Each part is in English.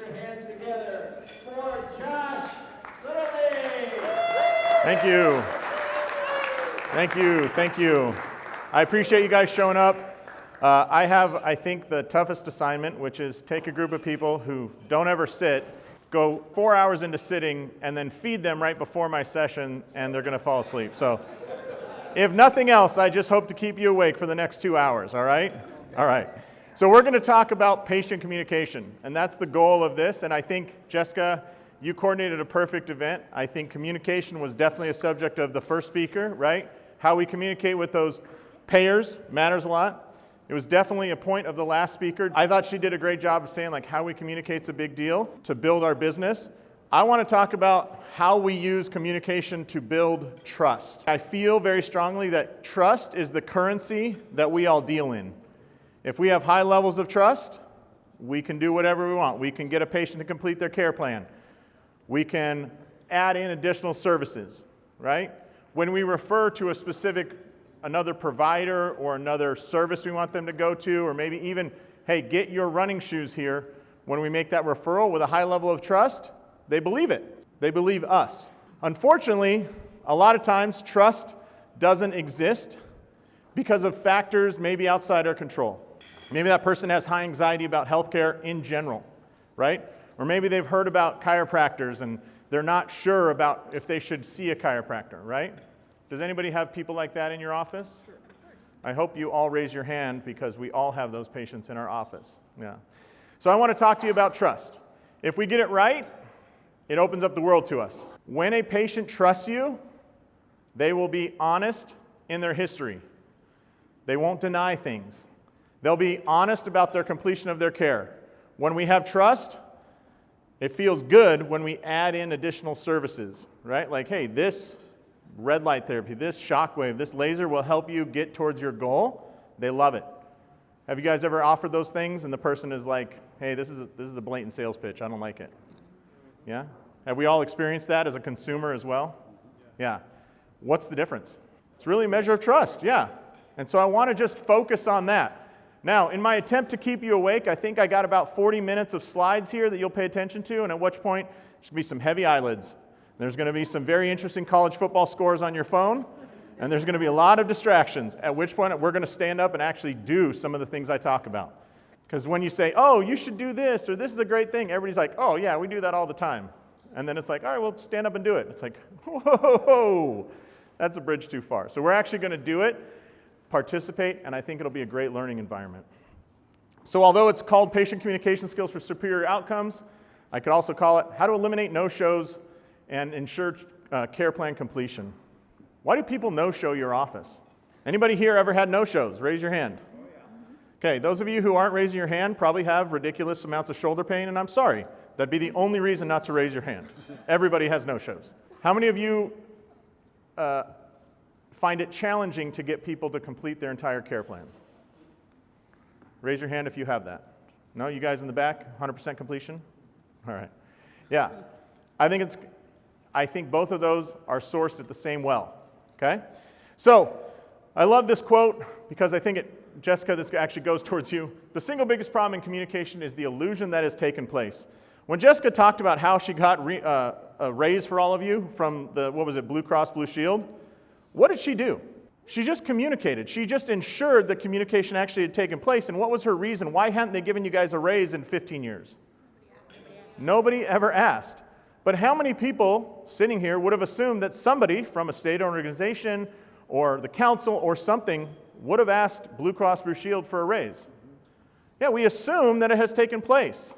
your hands together for Josh Satterlee. Thank you. Thank you. Thank you. I appreciate you guys showing up. I have, I think, the toughest assignment, which is take a group of people who don't ever sit, go 4 hours into sitting, and then feed them right before my session, and they're going to fall asleep. So if nothing else, I just hope to keep you awake for the next 2 hours, all right? All right. So we're going to talk about patient communication, and that's the goal of this. And I think, Jessica, you coordinated a perfect event. I think communication was definitely a subject of the first speaker, right? How we communicate with those payers matters a lot. It was definitely a point of the last speaker. I thought she did a great job of saying like how we communicate's a big deal to build our business. I want to talk about how we use communication to build trust. I feel very strongly that trust is the currency that we all deal in. If we have high levels of trust, we can do whatever we want. We can get a patient to complete their care plan. We can add in additional services, right? When we refer to a specific, another provider or another service we want them to go to, or maybe even, hey, get your running shoes here, when we make that referral with a high level of trust, they believe it. They believe us. Unfortunately, a lot of times trust doesn't exist because of factors maybe outside our control. Maybe that person has high anxiety about healthcare in general, right? Or maybe they've heard about chiropractors and they're not sure about if they should see a chiropractor, right? Does anybody have people like that in your office? Sure. I hope you all raise your hand because we all have those patients in our office. Yeah. So I want to talk to you about trust. If we get it right, it opens up the world to us. When a patient trusts you, they will be honest in their history. They won't deny things. They'll be honest about their completion of their care. When we have trust, it feels good when we add in additional services, right? Like, hey, this red light therapy, this shockwave, this laser will help you get towards your goal. They love it. Have you guys ever offered those things and the person is like, hey, this is a blatant sales pitch. I don't like it. Yeah? Have we all experienced that as a consumer as well? Yeah. What's the difference? It's really a measure of trust, yeah. And so I want to just focus on that. Now, in my attempt to keep you awake, I think I got about 40 minutes of slides here that you'll pay attention to, and at which point there's going to be some heavy eyelids. There's going to be some very interesting college football scores on your phone, and there's going to be a lot of distractions, at which point we're going to stand up and actually do some of the things I talk about. Because when you say, oh, you should do this, or this is a great thing, everybody's like, oh, yeah, we do that all the time. And then it's like, all right, well, stand up and do it. It's like, whoa, that's a bridge too far. So we're actually going to do it, participate, and I think it'll be a great learning environment. So although it's called Patient Communication Skills for Superior Outcomes, I could also call it How to Eliminate No-Shows and Ensure Care Plan Completion. Why do people no-show your office? Anybody here ever had no-shows? Raise your hand. Okay, those of you who aren't raising your hand probably have ridiculous amounts of shoulder pain, and I'm sorry. That'd be the only reason not to raise your hand. Everybody has no-shows. How many of you find it challenging to get people to complete their entire care plan? Raise your hand if you have that. No, you guys in the back, 100% completion? All right. Yeah. I think both of those are sourced at the same well. Okay? So, I love this quote because I think Jessica, this actually goes towards you. The single biggest problem in communication is the illusion that has taken place. When Jessica talked about how she got a raise for all of you from the, Blue Cross Blue Shield, what did she do? She just communicated. She just ensured that communication actually had taken place. And what was her reason? Why hadn't they given you guys a raise in 15 years? Nobody ever asked. But how many people sitting here would have assumed that somebody from a state organization or the council or something would have asked Blue Cross Blue Shield for a raise? Yeah, we assume that it has taken place.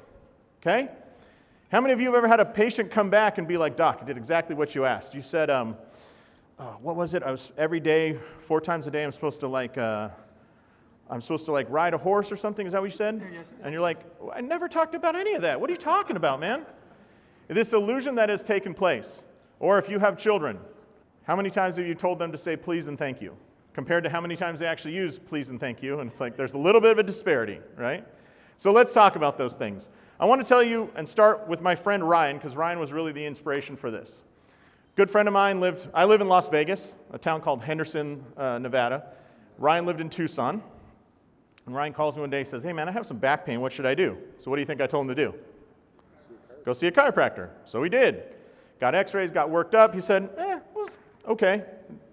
Okay? How many of you have ever had a patient come back and be like, Doc, I did exactly what you asked. You said, what was it? I was every day, 4 times a day, I'm supposed to ride a horse or something. Is that what you said? Yes. And you're like, I never talked about any of that. What are you talking about, man? This illusion that has taken place. Or if you have children, how many times have you told them to say please and thank you compared to how many times they actually use please and thank you? And it's like there's a little bit of a disparity, right? So let's talk about those things. I want to tell you and start with my friend Ryan, because Ryan was really the inspiration for this. Good friend of mine I live in Las Vegas, a town called Henderson, Nevada. Ryan lived in Tucson. And Ryan calls me one day and says, hey man, I have some back pain, what should I do? So what do you think I told him to do? go see a chiropractor. So he did. Got x-rays, got worked up. He said, it was okay.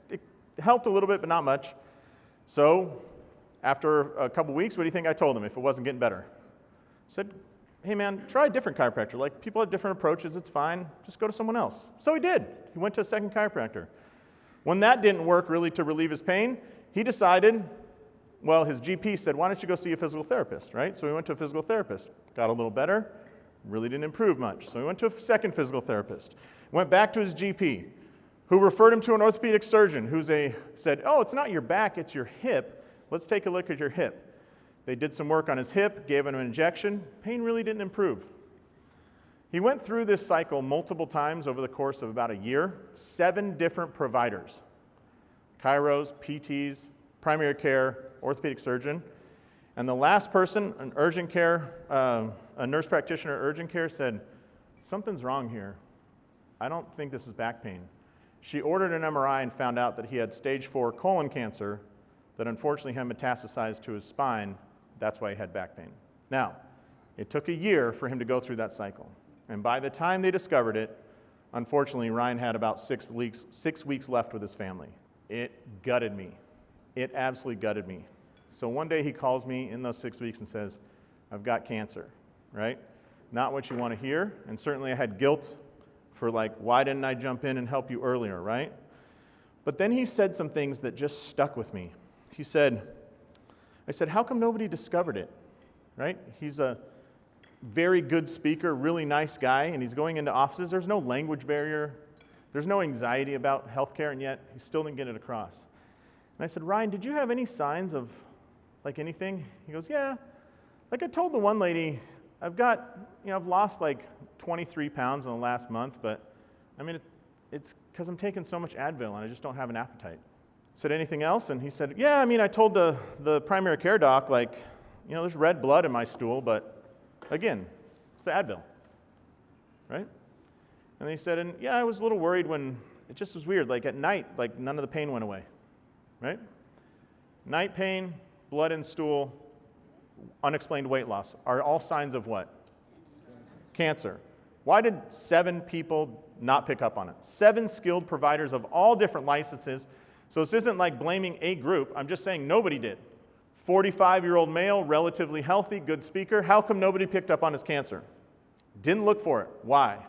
It helped a little bit, but not much. So after a couple weeks, what do you think I told him if it wasn't getting better? I said, hey man, try a different chiropractor. Like, people have different approaches, it's fine. Just go to someone else. So he did. He went to a second chiropractor. When that didn't work really to relieve his pain, he decided, well, his GP said, why don't you go see a physical therapist, right? So he went to a physical therapist. Got a little better, really didn't improve much. So he went to a second physical therapist. Went back to his GP, who referred him to an orthopedic surgeon who said, oh, it's not your back, it's your hip. Let's take a look at your hip. They did some work on his hip, gave him an injection. Pain really didn't improve. He went through this cycle multiple times over the course of about a year, 7 different providers, chiros, PTs, primary care, orthopedic surgeon. And the last person, an urgent care, a nurse practitioner at urgent care said, something's wrong here. I don't think this is back pain. She ordered an MRI and found out that he had stage 4 colon cancer that unfortunately had metastasized to his spine. That's why he had back pain. Now, it took a year for him to go through that cycle. And by the time they discovered it, unfortunately, Ryan had about 6 weeks left with his family. It gutted me. It absolutely gutted me. So one day he calls me in those 6 weeks and says, I've got cancer, right? Not what you want to hear. And certainly I had guilt for like, why didn't I jump in and help you earlier, right? But then he said some things that just stuck with me. He said, I said, how come nobody discovered it, right? He's a very good speaker, really nice guy, and he's going into offices. There's no language barrier. There's no anxiety about healthcare, and yet he still didn't get it across. And I said, Ryan, did you have any signs of like anything? He goes, yeah. Like I told the one lady, I've lost like 23 pounds in the last month, but I mean, it's because I'm taking so much Advil and I just don't have an appetite. I said, anything else? And he said, yeah, I mean, I told the primary care doc, like, there's red blood in my stool, but again, it's the Advil, right? And he said, and yeah, I was a little worried when it just was weird. Like at night, like none of the pain went away, right? Night pain, blood in stool, unexplained weight loss are all signs of what? Cancer. Why did 7 people not pick up on it? 7 skilled providers of all different licenses. So this isn't like blaming a group. I'm just saying nobody did. 45-year-old male, relatively healthy, good speaker. How come nobody picked up on his cancer? Didn't look for it. Why?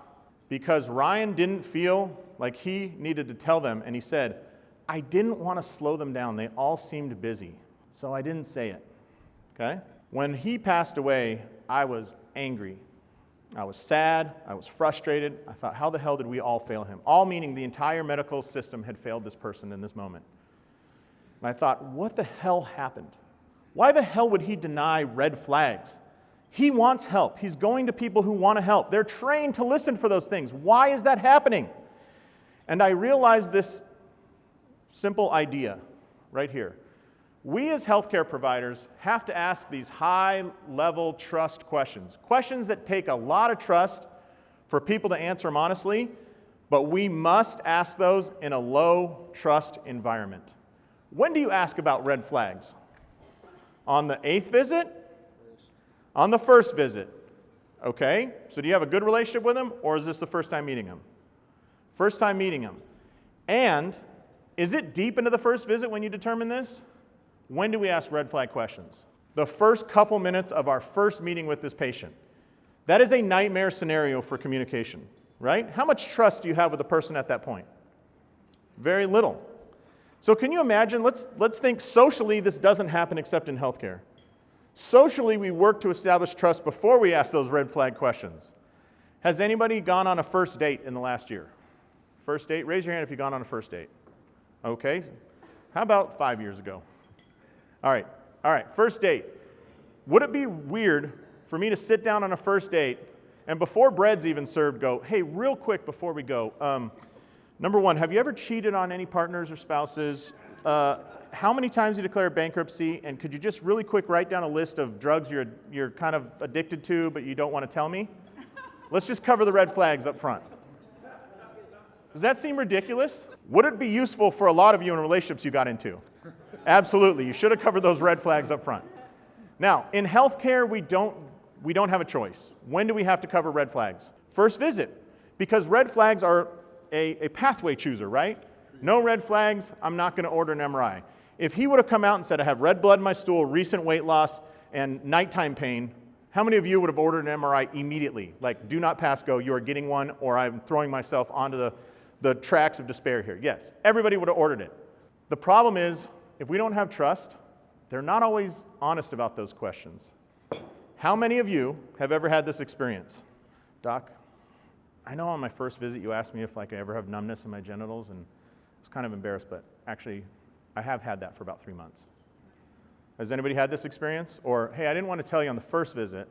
Because Ryan didn't feel like he needed to tell them, and he said, I didn't want to slow them down. They all seemed busy, so I didn't say it, okay? When he passed away, I was angry. I was sad. I was frustrated. I thought, how the hell did we all fail him? All meaning the entire medical system had failed this person in this moment. And I thought, what the hell happened? Why the hell would he deny red flags? He wants help. He's going to people who want to help. They're trained to listen for those things. Why is that happening? And I realized this simple idea right here. We as healthcare providers have to ask these high-level trust questions. Questions that take a lot of trust for people to answer them honestly, but we must ask those in a low-trust environment. When do you ask about red flags? On the 8th visit? On the 1st visit. Okay, so do you have a good relationship with him, or is this the first time meeting him? First time meeting him. And is it deep into the first visit when you determine this? When do we ask red flag questions? The first couple minutes of our first meeting with this patient. That is a nightmare scenario for communication, right? How much trust do you have with the person at that point? Very little. So can you imagine, let's think socially this doesn't happen except in healthcare. Socially, we work to establish trust before we ask those red flag questions. Has anybody gone on a first date in the last year? First date? Raise your hand if you've gone on a first date. Okay. How about 5 years ago? All right, first date. Would it be weird for me to sit down on a first date and before bread's even served go, hey, real quick before we go, number one, have you ever cheated on any partners or spouses? How many times you declared bankruptcy? And could you just really quick write down a list of drugs you're kind of addicted to but you don't want to tell me? Let's just cover the red flags up front. Does that seem ridiculous? Would it be useful for a lot of you in relationships you got into? Absolutely. You should have covered those red flags up front. Now, in healthcare, we don't have a choice. When do we have to cover red flags? First visit. Because red flags are a pathway chooser, right? No red flags, I'm not going to order an MRI. If he would have come out and said, I have red blood in my stool, recent weight loss, and nighttime pain, how many of you would have ordered an MRI immediately? Like, do not pass go, you are getting one, or I'm throwing myself onto the tracks of despair here. Yes, everybody would have ordered it. The problem is, if we don't have trust, they're not always honest about those questions. How many of you have ever had this experience? Doc, I know on my first visit you asked me if I ever have numbness in my genitals, and I was kind of embarrassed, but actually I have had that for about 3 months. Has anybody had this experience? Or, hey, I didn't want to tell you on the first visit,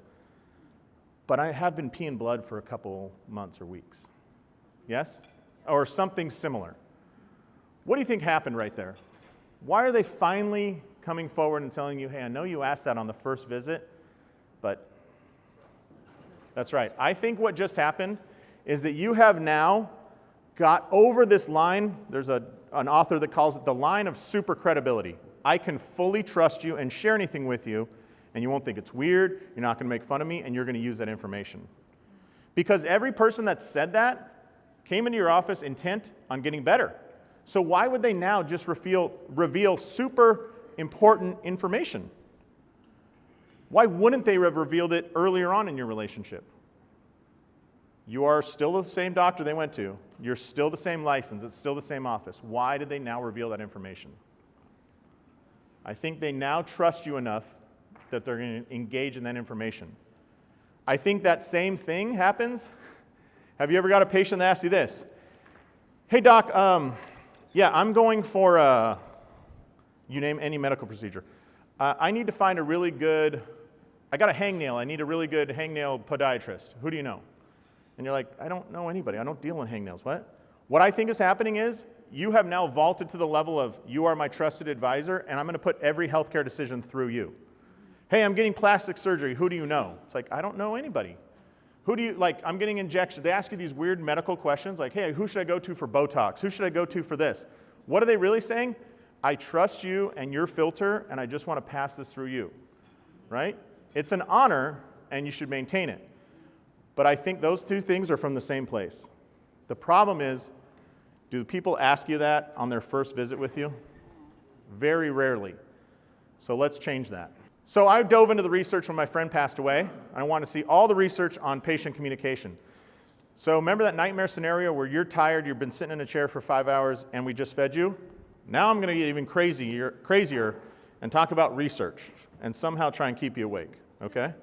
but I have been peeing blood for a couple months or weeks. Yes? Or something similar. What do you think happened right there? Why are they finally coming forward and telling you, hey, I know you asked that on the first visit, but that's right. I think what just happened is that you have now got over this line. There's an author that calls it the line of super credibility. I can fully trust you and share anything with you, and you won't think it's weird, you're not going to make fun of me, and you're going to use that information. Because every person that said that came into your office intent on getting better. So why would they now just reveal super important information? Why wouldn't they have revealed it earlier on in your relationship? You are still the same doctor they went to. You're still the same license. It's still the same office. Why did they now reveal that information? I think they now trust you enough that they're going to engage in that information. I think that same thing happens. Have you ever got a patient that asks you this? Hey, doc, yeah, I'm going for, you name any medical procedure. I need to find a really good, I got a hangnail. I need a really good hangnail podiatrist. Who do you know? And you're like, I don't know anybody. I don't deal in hangnails. What? What I think is happening is you have now vaulted to the level of you are my trusted advisor, and I'm going to put every healthcare decision through you. Hey, I'm getting plastic surgery. Who do you know? It's like, I don't know anybody. Who do you, like, I'm getting injections. They ask you these weird medical questions like, hey, who should I go to for Botox? Who should I go to for this? What are they really saying? I trust you and your filter, and I just want to pass this through you, right? It's an honor, and you should maintain it. But I think those two things are from the same place. The problem is, do people ask you that on their first visit with you? Very rarely. So let's change that. So I dove into the research when my friend passed away. I want to see all the research on patient communication. So remember that nightmare scenario where you're tired, you've been sitting in a chair for 5 hours, and we just fed you? Now I'm going to get even crazier and talk about research and somehow try and keep you awake, okay?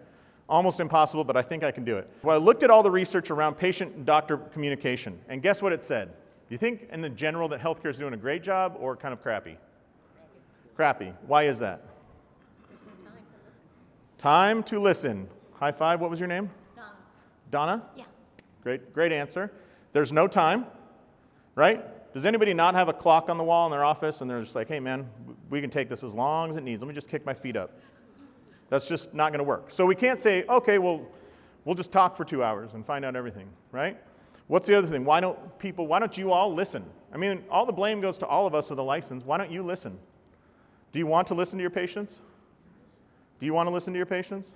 Almost impossible, but I think I can do it. Well, I looked at all the research around patient and doctor communication, and guess what it said? Do you think in the general that healthcare is doing a great job or kind of crappy? Crappy. Why is that? There's no time to listen. Time to listen. High five. What was your name? Donna. Donna? Yeah. Great answer. There's no time, right? Does anybody not have a clock on the wall in their office and they're just like, hey man, we can take this as long as it needs. Let me just kick my feet up. That's just not going to work. So we can't say, okay, well, we'll just talk for 2 hours and find out everything, right? What's the other thing? Why don't you all listen? I mean, all the blame goes to all of us with a license. Why don't you listen? Do you want to listen to your patients? Do you want to listen to your patients?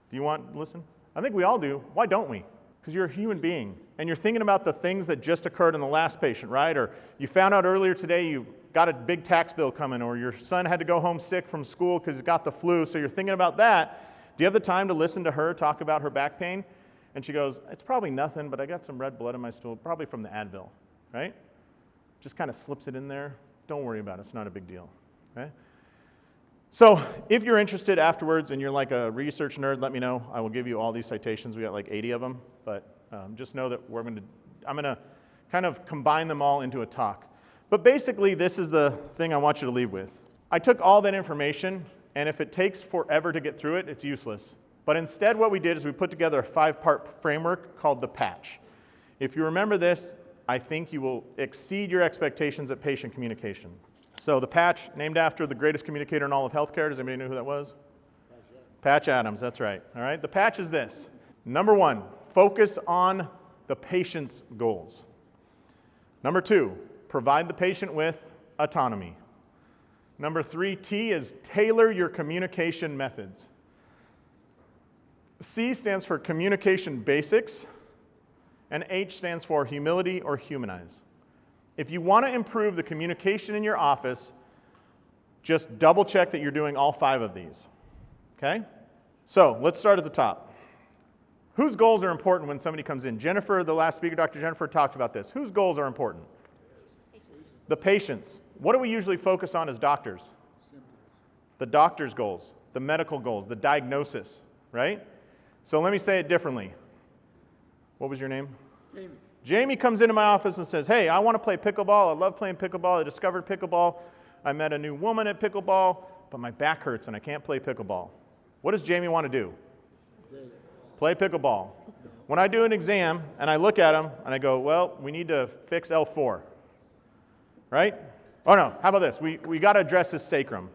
Do you want to listen? I think we all do. Why don't we? Because you're a human being, and you're thinking about the things that just occurred in the last patient, right? Or you found out earlier today you got a big tax bill coming, or your son had to go home sick from school because he's got the flu, so you're thinking about that. Do you have the time to listen to her talk about her back pain? And she goes, it's probably nothing, but I got some red blood in my stool, probably from the Advil, right? Just kind of slips it in there. Don't worry about it. It's not a big deal, okay? So if you're interested afterwards and you're like a research nerd, let me know. I will give you all these citations. We got like 80 of them, but just know that I'm going to kind of combine them all into a talk. But basically, this is the thing I want you to leave with. I took all that information, and if it takes forever to get through it, it's useless. But instead, what we did is we put together a 5-part framework called the patch. If you remember this, I think you will exceed your expectations at patient communication. So the patch, named after the greatest communicator in all of healthcare. Does anybody know who that was? Patch Adams, that's right. All right, the patch is this. Number 1, focus on the patient's goals. Number 2, provide the patient with autonomy. Number 3, T is tailor your communication methods. C stands for communication basics. and H stands for humility or humanize. If you want to improve the communication in your office, just double check that you're doing all 5 of these. Okay? So let's start at the top. Whose goals are important when somebody comes in? Jennifer, the last speaker, Dr. Jennifer, talked about this. Whose goals are important? The patient's. What do we usually focus on as doctors? The doctor's goals, the medical goals, the diagnosis, right? So let me say it differently. What was your name? Jamie. Jamie comes into my office and says, hey, I want to play pickleball. I love playing pickleball. I discovered pickleball. I met a new woman at pickleball, but my back hurts and I can't play pickleball. What does Jamie want to do? Play pickleball. When I do an exam and I look at him and I go, well, we need to fix L4, right? Oh no, how about this? We got to address his sacrum.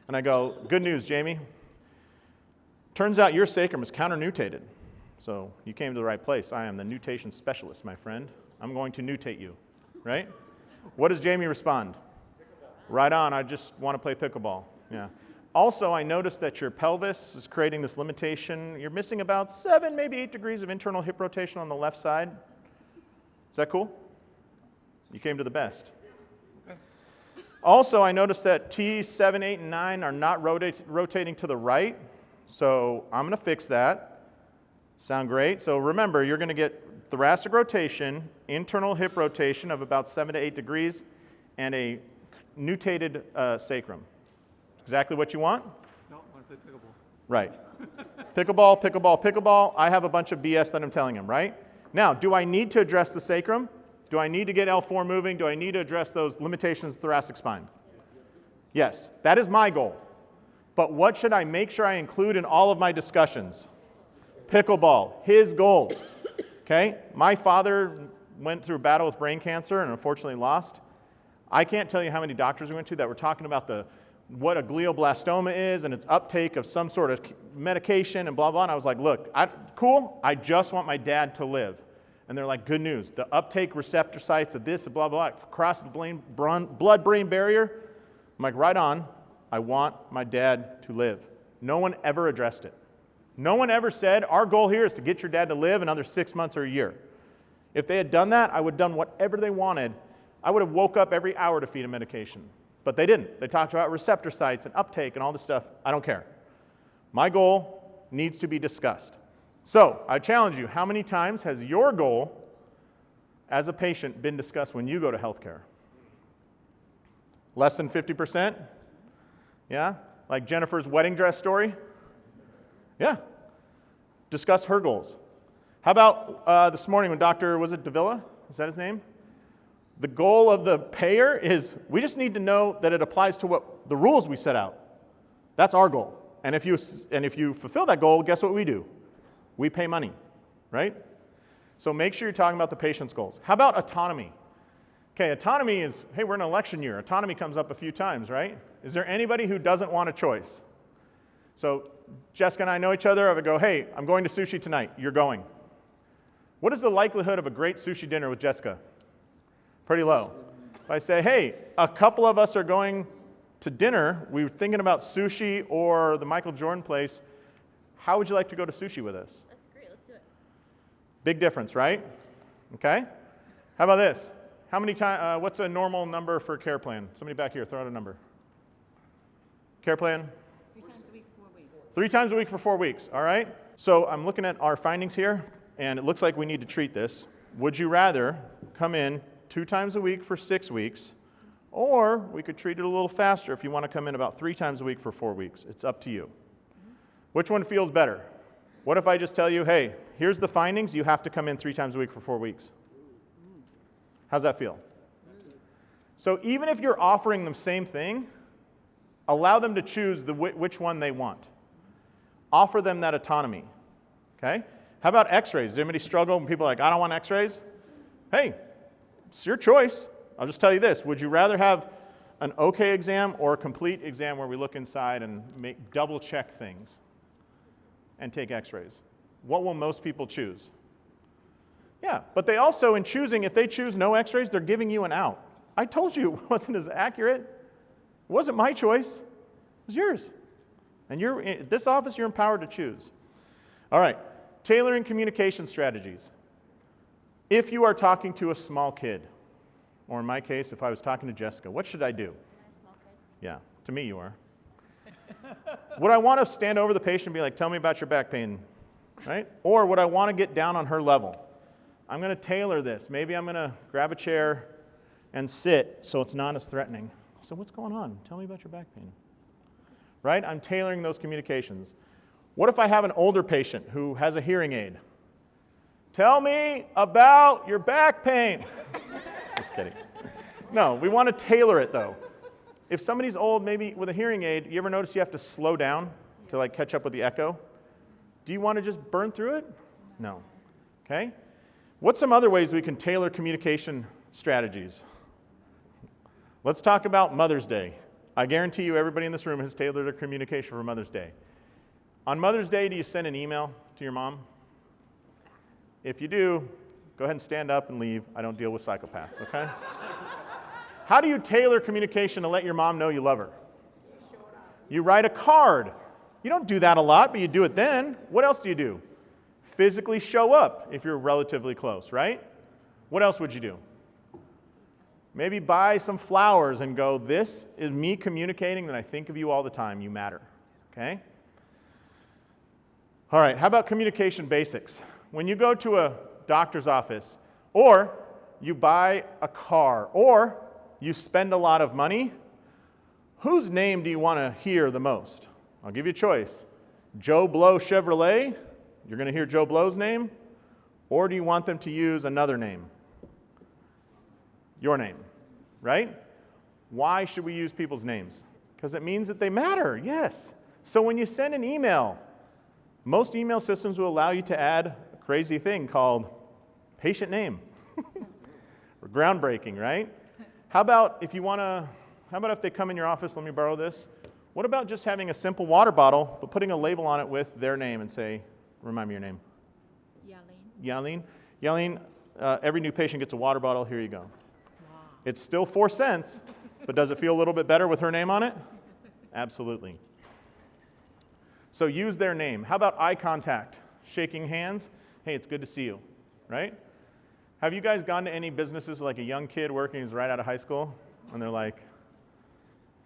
And I go, good news, Jamie. Turns out your sacrum is counter-nutated. So you came to the right place. I am the nutation specialist, my friend. I'm going to nutate you, right? What does Jamie respond? Right on, I just want to play pickleball. Yeah. Also, I noticed that your pelvis is creating this limitation. You're missing about 7, maybe 8 degrees of internal hip rotation on the left side. Is that cool? You came to the best. Also, I noticed that T, 7, 8, and 9 are not rotating to the right. So I'm going to fix that. Sound great? So remember, you're going to get thoracic rotation, internal hip rotation of about 7 to 8 degrees, and a nutated sacrum. Exactly what you want? No, I want to play pickleball. Right. Pickleball, pickleball, pickleball. I have a bunch of BS that I'm telling him, right? Now, do I need to address the sacrum? Do I need to get L4 moving? Do I need to address those limitations of the thoracic spine? Yes, that is my goal. But what should I make sure I include in all of my discussions? Pickleball, his goals. Okay? My father went through a battle with brain cancer and unfortunately lost. I can't tell you how many doctors we went to that were talking about what a glioblastoma is and its uptake of some sort of medication and blah, blah. And I was like, look, cool, I just want my dad to live. And they're like, good news, the uptake receptor sites of this, blah, blah, blah, across the blood-brain barrier. I'm like, right on, I want my dad to live. No one ever addressed it. No one ever said, our goal here is to get your dad to live another 6 months or a year. If they had done that, I would have done whatever they wanted. I would have woke up every hour to feed him medication. But they didn't. They talked about receptor sites and uptake and all this stuff. I don't care. My goal needs to be discussed. So I challenge you, how many times has your goal as a patient been discussed when you go to healthcare? Less than 50%? Yeah? Like Jennifer's wedding dress story? Yeah. Discuss her goals. How about this morning when was it Davila? Is that his name? The goal of the payer is we just need to know that it applies to what the rules we set out. That's our goal. And if you fulfill that goal, guess what we do? We pay money, right? So make sure you're talking about the patient's goals. How about autonomy? Okay, autonomy is, hey, we're in an election year. Autonomy comes up a few times, right? Is there anybody who doesn't want a choice? So Jessica and I know each other. I would go, hey, I'm going to sushi tonight. You're going. What is the likelihood of a great sushi dinner with Jessica? Pretty low. If I say, hey, a couple of us are going to dinner, we were thinking about sushi or the Michael Jordan place, how would you like to go to sushi with us? That's great, let's do it. Big difference, right? Okay. How about this? How many times, what's a normal number for care plan? Somebody back here, throw out a number. Care plan? 3 times a week, 4 weeks. 3 times a week for 4 weeks, all right? So I'm looking at our findings here, and it looks like we need to treat this. Would you rather come in 2 times a week for 6 weeks, or we could treat it a little faster if you want to come in about 3 times a week for 4 weeks. It's up to you. Which one feels better? What if I just tell you, hey, here's the findings, you have to come in 3 times a week for 4 weeks? How's that feel? So even if you're offering them same thing, allow them to choose which one they want. Offer them that autonomy, okay? How about x-rays? Does anybody struggle when people are like, I don't want x-rays? Hey, it's your choice. I'll just tell you this. Would you rather have an okay exam or a complete exam where we look inside and double check things and take x-rays? What will most people choose? Yeah, but they also, in choosing, if they choose no x-rays, they're giving you an out. I told you it wasn't as accurate. It wasn't my choice. It was yours. And at this office, you're empowered to choose. All right, tailoring communication strategies. If you are talking to a small kid, or in my case, if I was talking to Jessica, what should I do? Yeah, to me you are. Would I want to stand over the patient and be like, tell me about your back pain, right? Or would I want to get down on her level? I'm going to tailor this. Maybe I'm going to grab a chair and sit so it's not as threatening. So what's going on? Tell me about your back pain. Right? I'm tailoring those communications. What if I have an older patient who has a hearing aid? Tell me about your back pain. Just kidding. No, we want to tailor it though. If somebody's old, maybe with a hearing aid, you ever notice you have to slow down to like catch up with the echo? Do you want to just burn through it? No. Okay? What's some other ways we can tailor communication strategies? Let's talk about Mother's Day. I guarantee you everybody in this room has tailored their communication for Mother's Day. On Mother's Day, do you send an email to your mom? If you do, go ahead and stand up and leave. I don't deal with psychopaths, okay? How do you tailor communication to let your mom know you love her? You write a card. You don't do that a lot, but you do it then. What else do you do? Physically show up if you're relatively close, right? What else would you do? Maybe buy some flowers and go, this is me communicating that I think of you all the time. You matter, okay? All right, how about communication basics? When you go to a doctor's office, or you buy a car, or you spend a lot of money, whose name do you want to hear the most? I'll give you a choice. Joe Blow Chevrolet, you're going to hear Joe Blow's name, or do you want them to use another name? Your name, right? Why should we use people's names? Because it means that they matter, yes. So when you send an email, most email systems will allow you to add a crazy thing called patient name. Or groundbreaking, right? How about if they come in your office, let me borrow this. What about just having a simple water bottle, but putting a label on it with their name and say, remind me your name. Yaleen. Yaleen, every new patient gets a water bottle, here you go. Wow. It's still 4 cents, but does it feel a little bit better with her name on it? Absolutely. So use their name. How about eye contact? Shaking hands. Hey, it's good to see you, right? Have you guys gone to any businesses like a young kid working who's right out of high school, and they're like,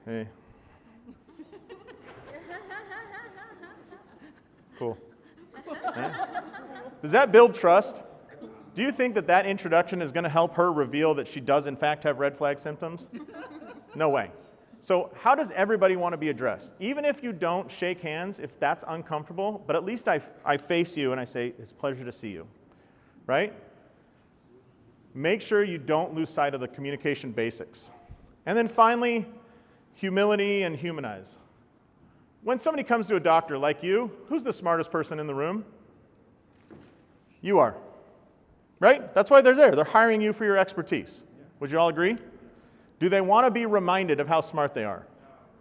hey. Cool. Right? Does that build trust? Do you think that that introduction is going to help her reveal that she does in fact have red flag symptoms? No way. So how does everybody want to be addressed? Even if you don't shake hands, if that's uncomfortable, but at least I face you and I say, it's a pleasure to see you, right? Make sure you don't lose sight of the communication basics. And then finally, humility and humanize. When somebody comes to a doctor like you, who's the smartest person in the room? You are, right? That's why they're there. They're hiring you for your expertise. Would you all agree? Do they want to be reminded of how smart they are,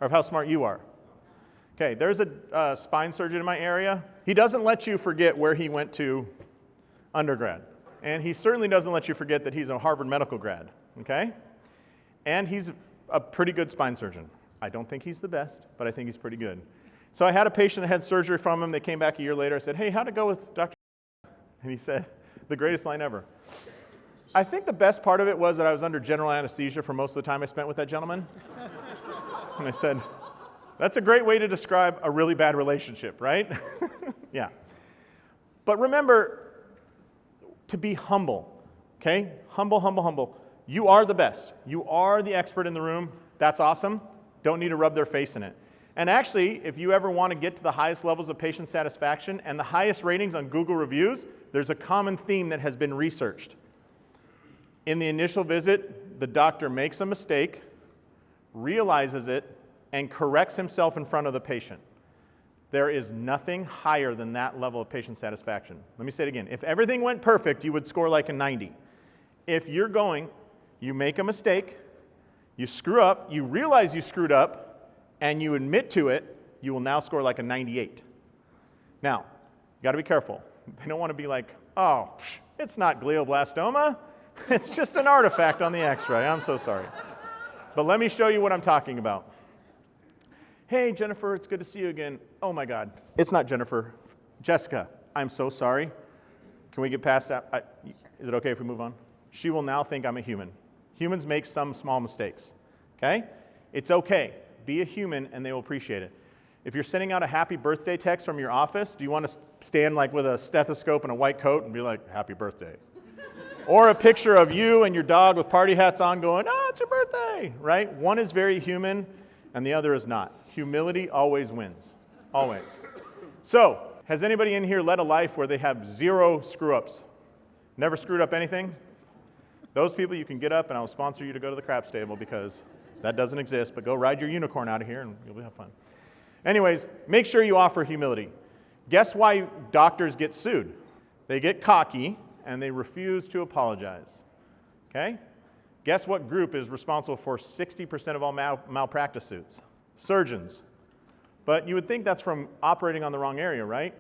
or of how smart you are? Okay, there's a spine surgeon in my area. He doesn't let you forget where he went to undergrad. And he certainly doesn't let you forget that he's a Harvard medical grad, okay? And he's a pretty good spine surgeon. I don't think he's the best, but I think he's pretty good. So I had a patient that had surgery from him. They came back a year later. I said, hey, how'd it go with Dr. And he said, the greatest line ever. I think the best part of it was that I was under general anesthesia for most of the time I spent with that gentleman. And I said, that's a great way to describe a really bad relationship, right? Yeah. But remember to be humble, okay? Humble, humble, humble. You are the best. You are the expert in the room. That's awesome. Don't need to rub their face in it. And actually, if you ever want to get to the highest levels of patient satisfaction and the highest ratings on Google reviews, there's a common theme that has been researched. In the initial visit, the doctor makes a mistake, realizes it, and corrects himself in front of the patient. There is nothing higher than that level of patient satisfaction. Let me say it again. If everything went perfect, you would score like a 90. If you're going, you make a mistake, you screw up, you realize you screwed up, and you admit to it, you will now score like a 98. Now, you got to be careful. They don't want to be like, oh, it's not glioblastoma. It's just an artifact on the x-ray. I'm so sorry. But let me show you what I'm talking about. Hey, Jennifer, it's good to see you again. Oh, my God. It's not Jennifer. Jessica, I'm so sorry. Can we get past that? Is it okay if we move on? She will now think I'm a human. Humans make some small mistakes, okay? It's okay. Be a human and they will appreciate it. If you're sending out a happy birthday text from your office, do you want to stand like with a stethoscope and a white coat and be like, happy birthday? Or a picture of you and your dog with party hats on going, oh, it's your birthday, right? One is very human and the other is not. Humility always wins, always. So, has anybody in here led a life where they have 0 screw-ups? Never screwed up anything? Those people, you can get up and I'll sponsor you to go to the crap stable because that doesn't exist, but go ride your unicorn out of here and you'll have fun. Anyways, make sure you offer humility. Guess why doctors get sued? They get cocky and they refuse to apologize, okay? Guess what group is responsible for 60% of all malpractice suits? Surgeons. But you would think that's from operating on the wrong area, right?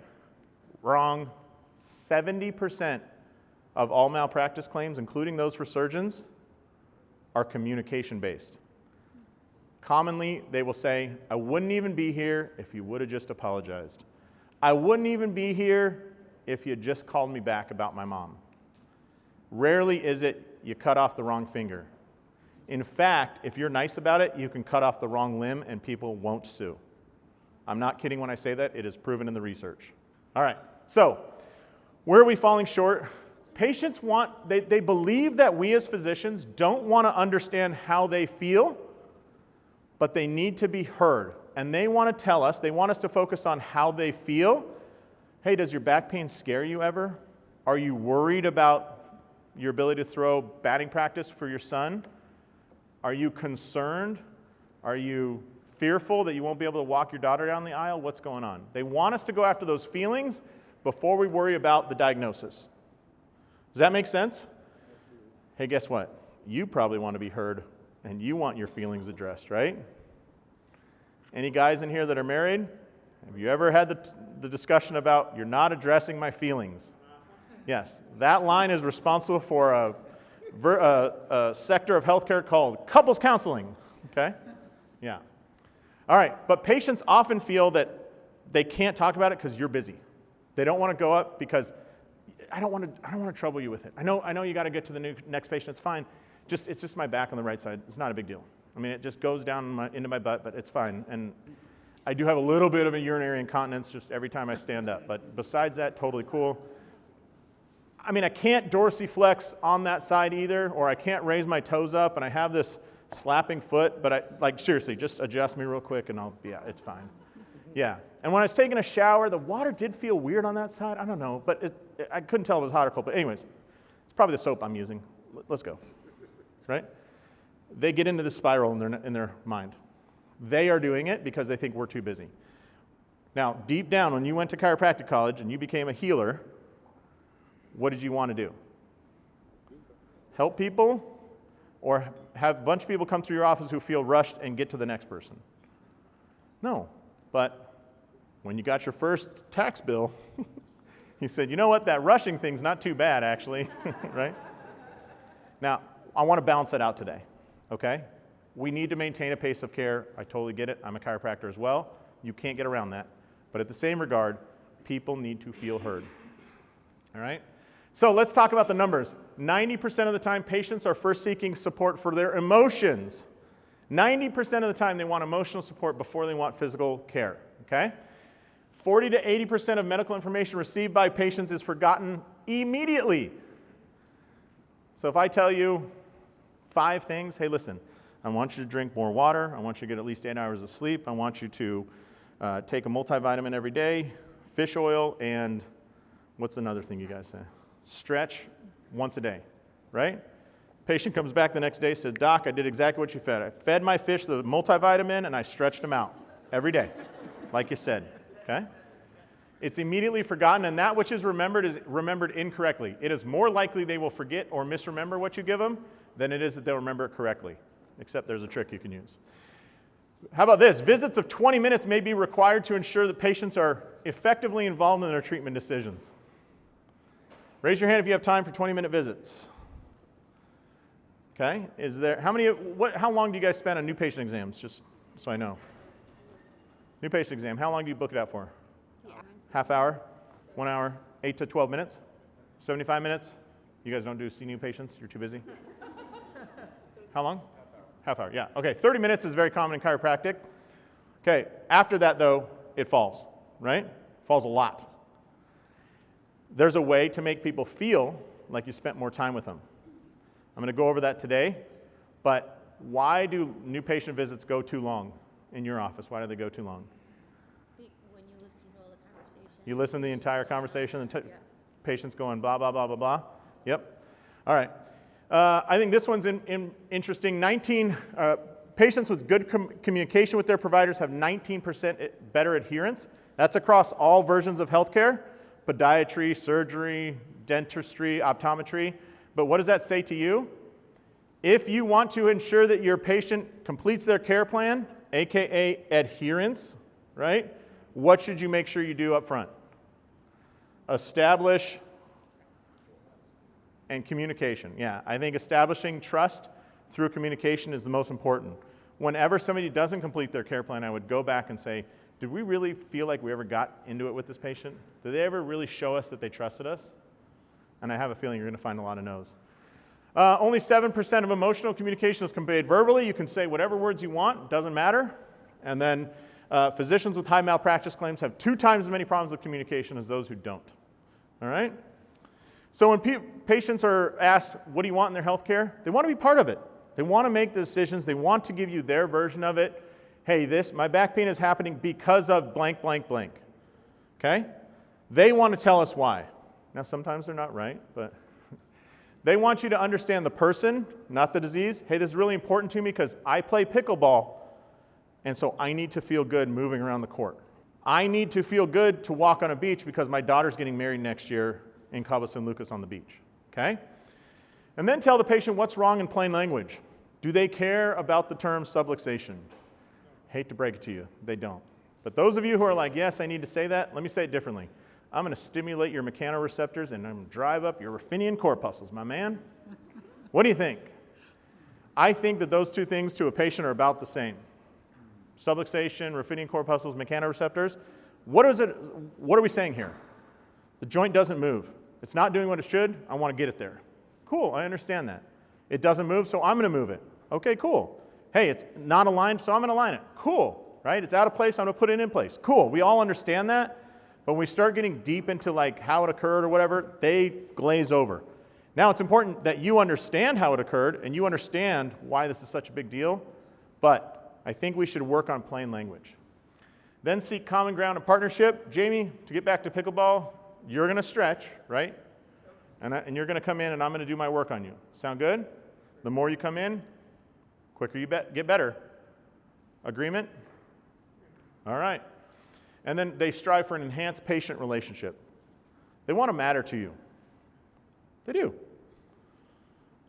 Wrong. 70% of all malpractice claims, including those for surgeons, are communication-based. Commonly, they will say, I wouldn't even be here if you would have just apologized. I wouldn't even be here if you had just called me back about my mom. Rarely is it you cut off the wrong finger. In fact, if you're nice about it, you can cut off the wrong limb and people won't sue. I'm not kidding when I say that. It is proven in the research. All right, so where are we falling short? Patients they believe that we as physicians don't want to understand how they feel, but they need to be heard. And they want to tell us, they want us to focus on how they feel. Hey, does your back pain scare you ever? Are you worried about your ability to throw batting practice for your son? Are you concerned? Are you fearful that you won't be able to walk your daughter down the aisle? What's going on? They want us to go after those feelings before we worry about the diagnosis. Does that make sense? Hey, guess what? You probably want to be heard and you want your feelings addressed, right? Any guys in here that are married? Have you ever had the discussion about you're not addressing my feelings? Yes, that line is responsible for a sector of healthcare called couples counseling, okay? Yeah. All right, but patients often feel that they can't talk about it because you're busy. They don't want to go up because I don't want to trouble you with it. I know you got to get to the next patient. It's fine. It's just my back on the right side. It's not a big deal. I mean, it just goes down into my butt, but it's fine. And I do have a little bit of a urinary incontinence just every time I stand up. But besides that, totally cool. I mean, I can't dorsiflex on that side either, or I can't raise my toes up, and I have this slapping foot, but seriously, just adjust me real quick and it's fine. Yeah. And when I was taking a shower, the water did feel weird on that side. I don't know, but I couldn't tell if it was hot or cold. But anyways, it's probably the soap I'm using. Let's go. Right? They get into this spiral in their mind. They are doing it because they think we're too busy. Now, deep down, when you went to chiropractic college and you became a healer, what did you want to do? Help people or have a bunch of people come through your office who feel rushed and get to the next person? No, but when you got your first tax bill, you said, you know what, that rushing thing's not too bad, actually, right? Now, I want to balance that out today, okay? We need to maintain a pace of care. I totally get it. I'm a chiropractor as well. You can't get around that. But at the same regard, people need to feel heard, all right? So let's talk about the numbers. 90% of the time, patients are first seeking support for their emotions. 90% of the time, they want emotional support before they want physical care, okay? 40 to 80% of medical information received by patients is forgotten immediately. So if I tell you 5 things, hey, listen, I want you to drink more water. I want you to get at least 8 hours of sleep. I want you to take a multivitamin every day, fish oil, and what's another thing you guys say? Stretch once a day, right? Patient comes back the next day, says, Doc, I did exactly what you fed. I fed my fish the multivitamin, and I stretched them out every day, like you said, okay? It's immediately forgotten, and that which is remembered incorrectly. It is more likely they will forget or misremember what you give them than it is that they'll remember it correctly, except there's a trick you can use. How about this? Visits of 20 minutes may be required to ensure that patients are effectively involved in their treatment decisions. Raise your hand if you have time for 20-minute visits. Okay, how long do you guys spend on new patient exams, just so I know? New patient exam, how long do you book it out for? Yeah. Half hour, 1 hour, 8 to 12 minutes? 75 minutes? You guys don't see new patients? You're too busy? How long? Half hour, yeah. Okay, 30 minutes is very common in chiropractic. Okay, after that though, it falls, right? Falls a lot. There's a way to make people feel like you spent more time with them. I'm going to go over that today, but why do new patient visits go too long in your office? Why do they go too long? When you listen to all the conversation. You listen to the entire conversation and Yeah. patients going blah, blah, blah, blah, blah? Yep. All right. I think this one's interesting. Patients with good communication with their providers have 19% better adherence. That's across all versions of healthcare, podiatry, surgery, dentistry, optometry. But what does that say to you? If you want to ensure that your patient completes their care plan, AKA adherence, right? What should you make sure you do up front? Establish and communication. Yeah, I think establishing trust through communication is the most important. Whenever somebody doesn't complete their care plan, I would go back and say, did we really feel like we ever got into it with this patient? Did they ever really show us that they trusted us? And I have a feeling you're going to find a lot of no's. Only 7% of emotional communication is conveyed verbally. You can say whatever words you want, doesn't matter. And then physicians with high malpractice claims have 2 times as many problems with communication as those who don't. All right? So when patients are asked, what do you want in their health care? They want to be part of it. They want to make the decisions. They want to give you their version of it. Hey, my back pain is happening because of blank, blank, blank. Okay? They want to tell us why. Now, sometimes they're not right, but they want you to understand the person, not the disease. Hey, this is really important to me because I play pickleball, and so I need to feel good moving around the court. I need to feel good to walk on a beach because my daughter's getting married next year in Cabo San Lucas on the beach. Okay? And then tell the patient what's wrong in plain language. Do they care about the term subluxation? Hate to break it to you, they don't. But those of you who are like, yes, I need to say that, let me say it differently. I'm going to stimulate your mechanoreceptors and I'm going to drive up your ruffinian corpuscles, my man. What do you think? I think that those 2 things to a patient are about the same. Subluxation, ruffinian corpuscles, mechanoreceptors. What are we saying here? The joint doesn't move. It's not doing what it should. I want to get it there. Cool, I understand that. It doesn't move, so I'm going to move it. Okay, cool. Hey, it's not aligned, so I'm going to align it. Cool, right? It's out of place, I'm going to put it in place. Cool, we all understand that. But when we start getting deep into like how it occurred or whatever, they glaze over. Now it's important that you understand how it occurred and you understand why this is such a big deal, but I think we should work on plain language. Then seek common ground and partnership. Jamie, to get back to pickleball, you're going to stretch, right? And you're going to come in and I'm going to do my work on you. Sound good? The more you come in, quicker you get better. Agreement? All right. And then they strive for an enhanced patient relationship. They want to matter to you. They do.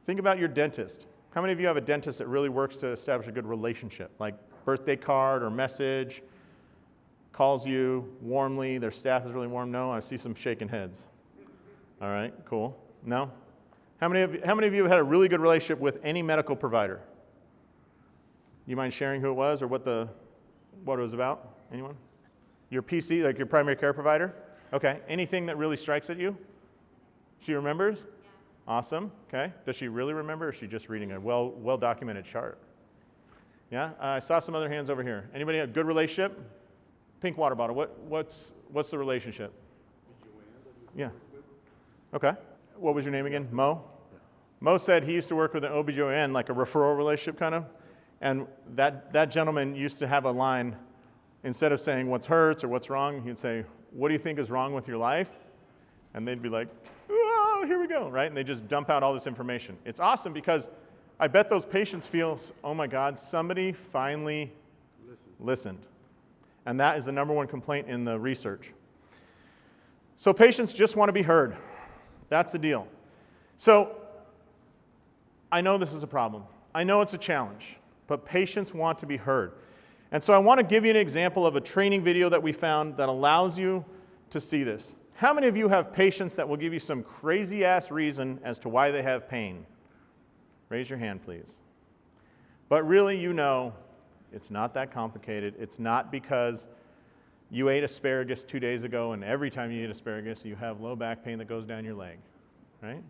Think about your dentist. How many of you have a dentist that really works to establish a good relationship? Like birthday card or message, calls you warmly, their staff is really warm? No? I see some shaking heads. All right, cool. No? How many of you have had a really good relationship with any medical provider? You mind sharing who it was or what it was about? Anyone? Your PC, like your primary care provider? Okay. Anything that really strikes at you? She remembers? Yeah. Awesome. Okay. Does she really remember or is she just reading a well-documented chart? Yeah? I saw some other hands over here. Anybody have a good relationship? Pink water bottle. What's the relationship? Yeah. Okay. What was your name again? Mo? Yeah. Mo said he used to work with an OBGYN, like a referral relationship kind of. And that gentleman used to have a line, instead of saying what's hurts or what's wrong, he'd say, what do you think is wrong with your life? And they'd be like, oh, here we go, right? And they just dump out all this information. It's awesome because I bet those patients feel, oh my God, somebody finally listened. And that is the number 1 complaint in the research. So patients just want to be heard. That's the deal. So I know this is a problem. I know it's a challenge, but patients want to be heard. And so I want to give you an example of a training video that we found that allows you to see this. How many of you have patients that will give you some crazy-ass reason as to why they have pain? Raise your hand, please. But really, you know, it's not that complicated. It's not because you ate asparagus 2 days ago and every time you eat asparagus, you have low back pain that goes down your leg. right?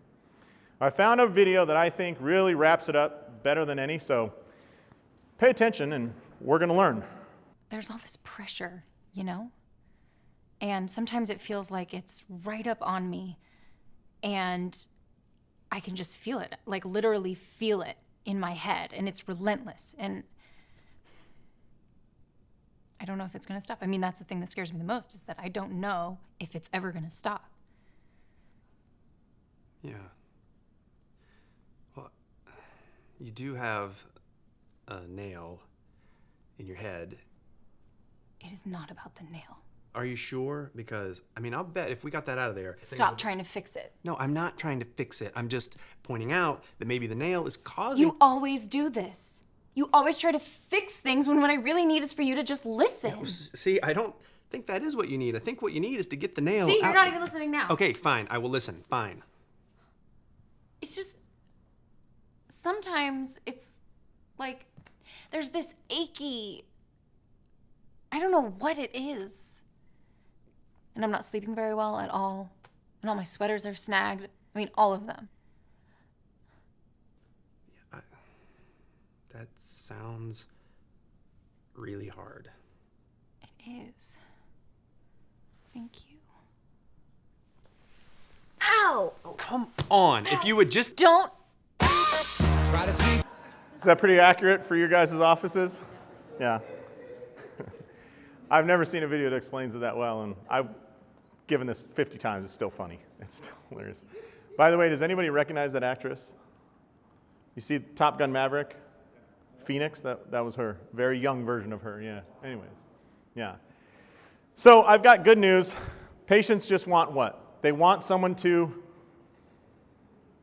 I found a video that I think really wraps it up better than any, so pay attention and we're going to learn. There's all this pressure, you know? And sometimes it feels like it's right up on me and I can just feel it, like literally feel it in my head, and it's relentless. And I don't know if it's going to stop. I mean, that's the thing that scares me the most, is that I don't know if it's ever going to stop. Yeah. Well, you do have a nail in your head. It is not about the nail. Are you sure? Because, I mean, I'll bet if we got that out of there... Stop trying to fix it. No, I'm not trying to fix it. I'm just pointing out that maybe the nail is causing... You always do this. You always try to fix things when what I really need is for you to just listen. Yeah, see, I don't think that is what you need. I think what you need is to get the nail See, you're out. not even listening now. Okay, fine. I will listen. Fine. It's just... Sometimes it's like there's this achy... I don't know what it is. And I'm not sleeping very well at all. And all my sweaters are snagged. I mean, all of them. Yeah, that sounds really hard. It is. Thank you. Ow! Oh, come on. Ow. If you would just... Don't... Try to see. Is that pretty accurate for your guys' offices? Yeah. I've never seen a video that explains it that well, and I've given this 50 times. It's still funny. It's still hilarious. By the way, does anybody recognize that actress? You see Top Gun Maverick? Phoenix? That was her. Very young version of her, yeah. Anyways, yeah. So I've got good news. Patients just want what? They want someone to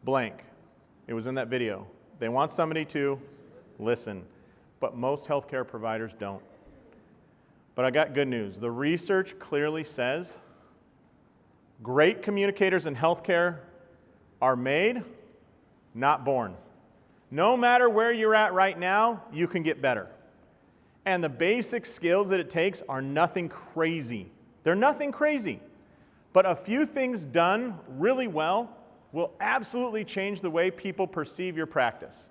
blank. It was in that video. They want somebody to listen, but most healthcare providers don't. But I got good news. The research clearly says great communicators in healthcare are made, not born. No matter where you're at right now, you can get better. And the basic skills that it takes are nothing crazy. They're nothing crazy. But a few things done really well will absolutely change the way people perceive your practice.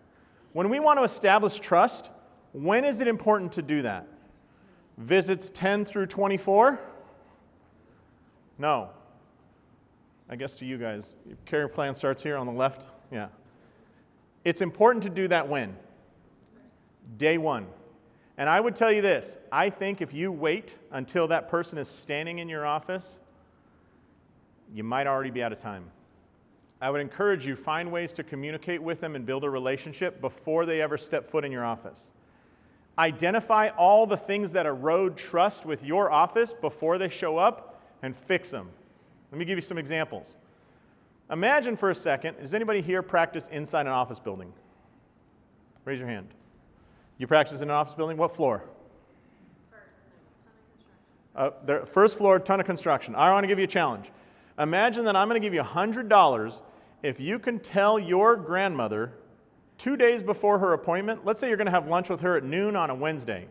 When we want to establish trust, when is it important to do that? Visits 10 through 24? No. I guess to you guys, your care plan starts here on the left. Yeah. It's important to do that when? Day one. And I would tell you this, I think if you wait until that person is standing in your office, you might already be out of time. I would encourage you, find ways to communicate with them and build a relationship before they ever step foot in your office. Identify all the things that erode trust with your office before they show up and fix them. Let me give you some examples. Imagine for a second, does anybody here practice inside an office building? Raise your hand. You practice in an office building? What floor? First floor, ton of construction. I want to give you a challenge. Imagine that I'm going to give you $100 if you can tell your grandmother 2 days before her appointment, let's say you're going to have lunch with her at noon on a Wednesday.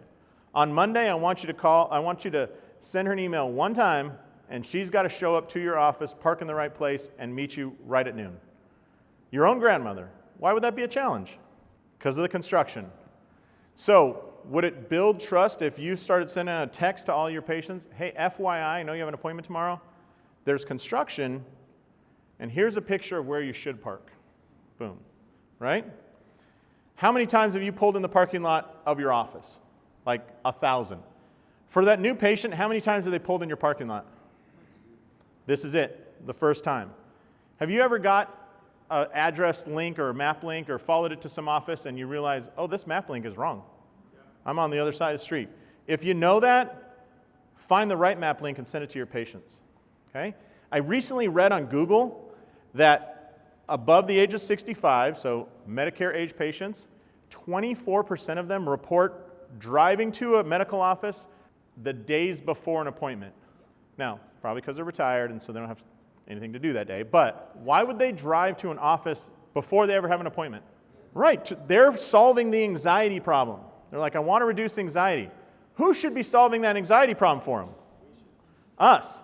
On Monday, I want you to send her an email one time, and she's got to show up to your office, park in the right place, and meet you right at noon. Your own grandmother. Why would that be a challenge? Because of the construction. So, would it build trust if you started sending out a text to all your patients? Hey, FYI, I know you have an appointment tomorrow. There's construction, and here's a picture of where you should park. Boom. Right? How many times have you pulled in the parking lot of your office? Like 1,000. For that new patient, how many times have they pulled in your parking lot? This is it, the first time. Have you ever got an address link or a map link or followed it to some office and you realize, oh, this map link is wrong. I'm on the other side of the street. If you know that, find the right map link and send it to your patients. Okay? I recently read on Google that above the age of 65, so Medicare age patients, 24% of them report driving to a medical office the days before an appointment. Now, probably because they're retired and so they don't have anything to do that day, but why would they drive to an office before they ever have an appointment? Right, they're solving the anxiety problem. They're like, I want to reduce anxiety. Who should be solving that anxiety problem for them? Us.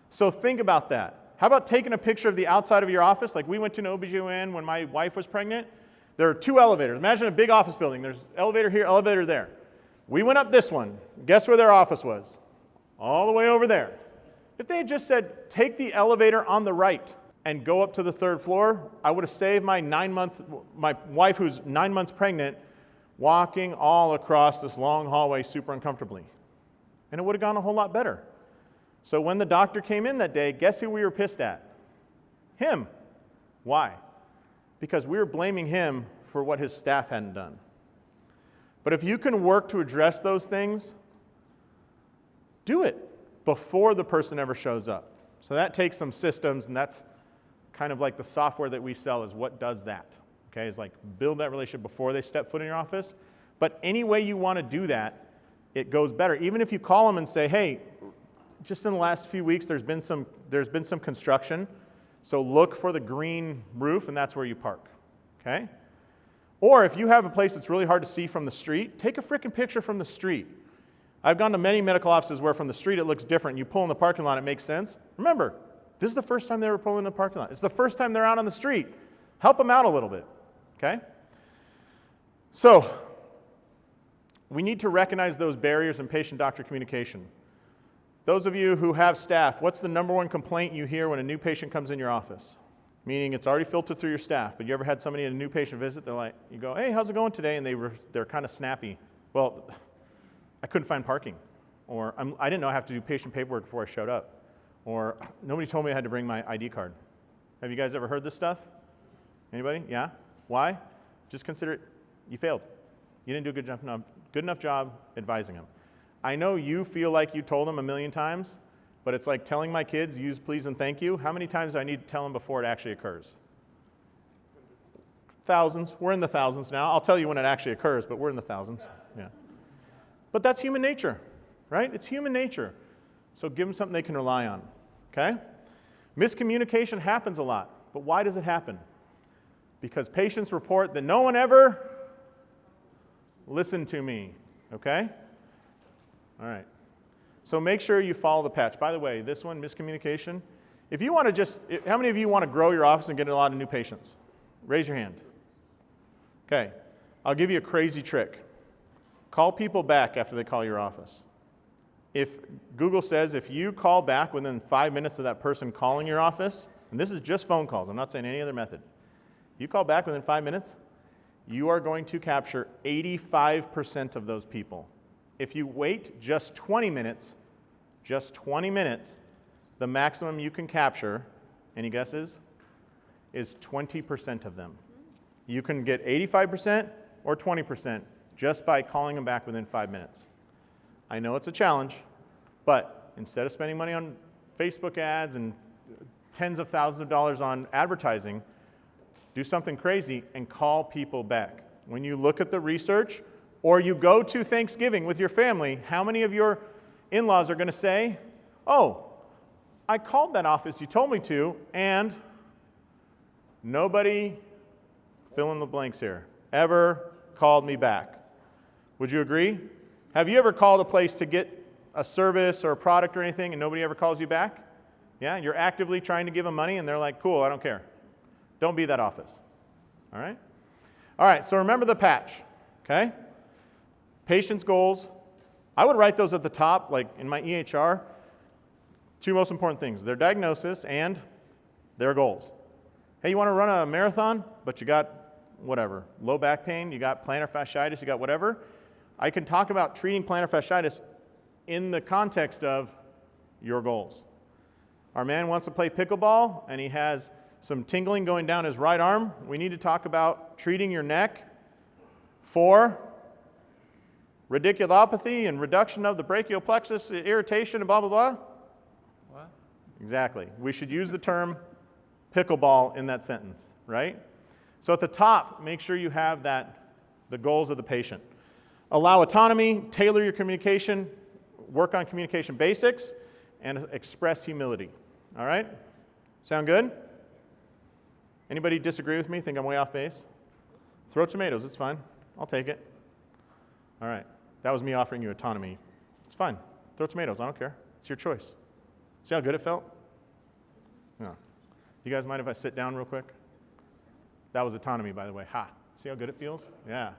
So think about that. How about taking a picture of the outside of your office? Like we went to an OBGYN when my wife was pregnant. There are 2 elevators. Imagine a big office building. There's elevator here, elevator there. We went up this one. Guess where their office was? All the way over there. If they had just said, take the elevator on the right and go up to the 3rd floor, I would have saved my wife who's 9 months pregnant walking all across this long hallway super uncomfortably. And it would have gone a whole lot better. So when the doctor came in that day, guess who we were pissed at? Him. Why? Because we were blaming him for what his staff hadn't done. But if you can work to address those things, do it before the person ever shows up. So that takes some systems, and that's kind of like the software that we sell is what does that. Okay, it's like build that relationship before they step foot in your office. But any way you want to do that, it goes better. Even if you call them and say, hey, just in the last few weeks there's been some construction, so look for the green roof and that's where you park. Okay? Or if you have a place that's really hard to see from the street, take a freaking picture from the street. I've gone to many medical offices where from the street it looks different. You pull in the parking lot, it makes sense. Remember, this is the first time they were pulling in the parking lot. It's the first time they're out on the street. Help them out a little bit, okay? So, we need to recognize those barriers in patient-doctor communication. Those of you who have staff, what's the number one complaint you hear when a new patient comes in your office? Meaning it's already filtered through your staff, but you ever had somebody at a new patient visit, they're like, you go, hey, how's it going today? And they're kind of snappy. Well, I couldn't find parking. Or I didn't know I have to do patient paperwork before I showed up. Or nobody told me I had to bring my ID card. Have you guys ever heard this stuff? Anybody? Yeah? Why? Just consider it, you failed. You didn't do a good enough job advising them. I know you feel like you told them a million times, but it's like telling my kids, use please and thank you. How many times do I need to tell them before it actually occurs? Thousands. We're in the thousands now. I'll tell you when it actually occurs, but we're in the thousands. Yeah. But that's human nature, right? It's human nature. So give them something they can rely on, okay? Miscommunication happens a lot, but why does it happen? Because patients report that no one ever listened to me, okay? All right. So make sure you follow the patch. By the way, this one, miscommunication, if you want to how many of you want to grow your office and get a lot of new patients? Raise your hand. Okay. I'll give you a crazy trick. Call people back after they call your office. If Google says if you call back within 5 minutes of that person calling your office, and this is just phone calls, I'm not saying any other method. You call back within 5 minutes, you are going to capture 85% of those people. If you wait just 20 minutes, the maximum you can capture, any guesses, is 20% of them. You can get 85% or 20% just by calling them back within 5 minutes. I know it's a challenge, but instead of spending money on Facebook ads and tens of thousands of dollars on advertising, do something crazy and call people back. When you look at the research, or you go to Thanksgiving with your family, how many of your in-laws are going to say, oh, I called that office you told me to, and nobody, fill in the blanks here, ever called me back? Would you agree? Have you ever called a place to get a service or a product or anything and nobody ever calls you back? Yeah, you're actively trying to give them money and they're like, cool, I don't care. Don't be that office. All right? All right, so remember the patch, okay? Patient's goals. I would write those at the top, like in my EHR. 2 most important things, their diagnosis and their goals. Hey, you want to run a marathon, but you got whatever, low back pain, you got plantar fasciitis, you got whatever. I can talk about treating plantar fasciitis in the context of your goals. Our man wants to play pickleball, and he has some tingling going down his right arm. We need to talk about treating your neck for radiculopathy and reduction of the brachial plexus, irritation, and blah, blah, blah. What? Exactly. We should use the term pickleball in that sentence, right? So at the top, make sure you have the goals of the patient. Allow autonomy, tailor your communication, work on communication basics, and express humility. All right? Sound good? Anybody disagree with me? Think I'm way off base? Throw tomatoes, it's fine. I'll take it. All right. That was me offering you autonomy. It's fine. Throw tomatoes, I don't care. It's your choice. See how good it felt? No. You guys mind if I sit down real quick? That was autonomy, by the way. Ha. See how good it feels? Yeah.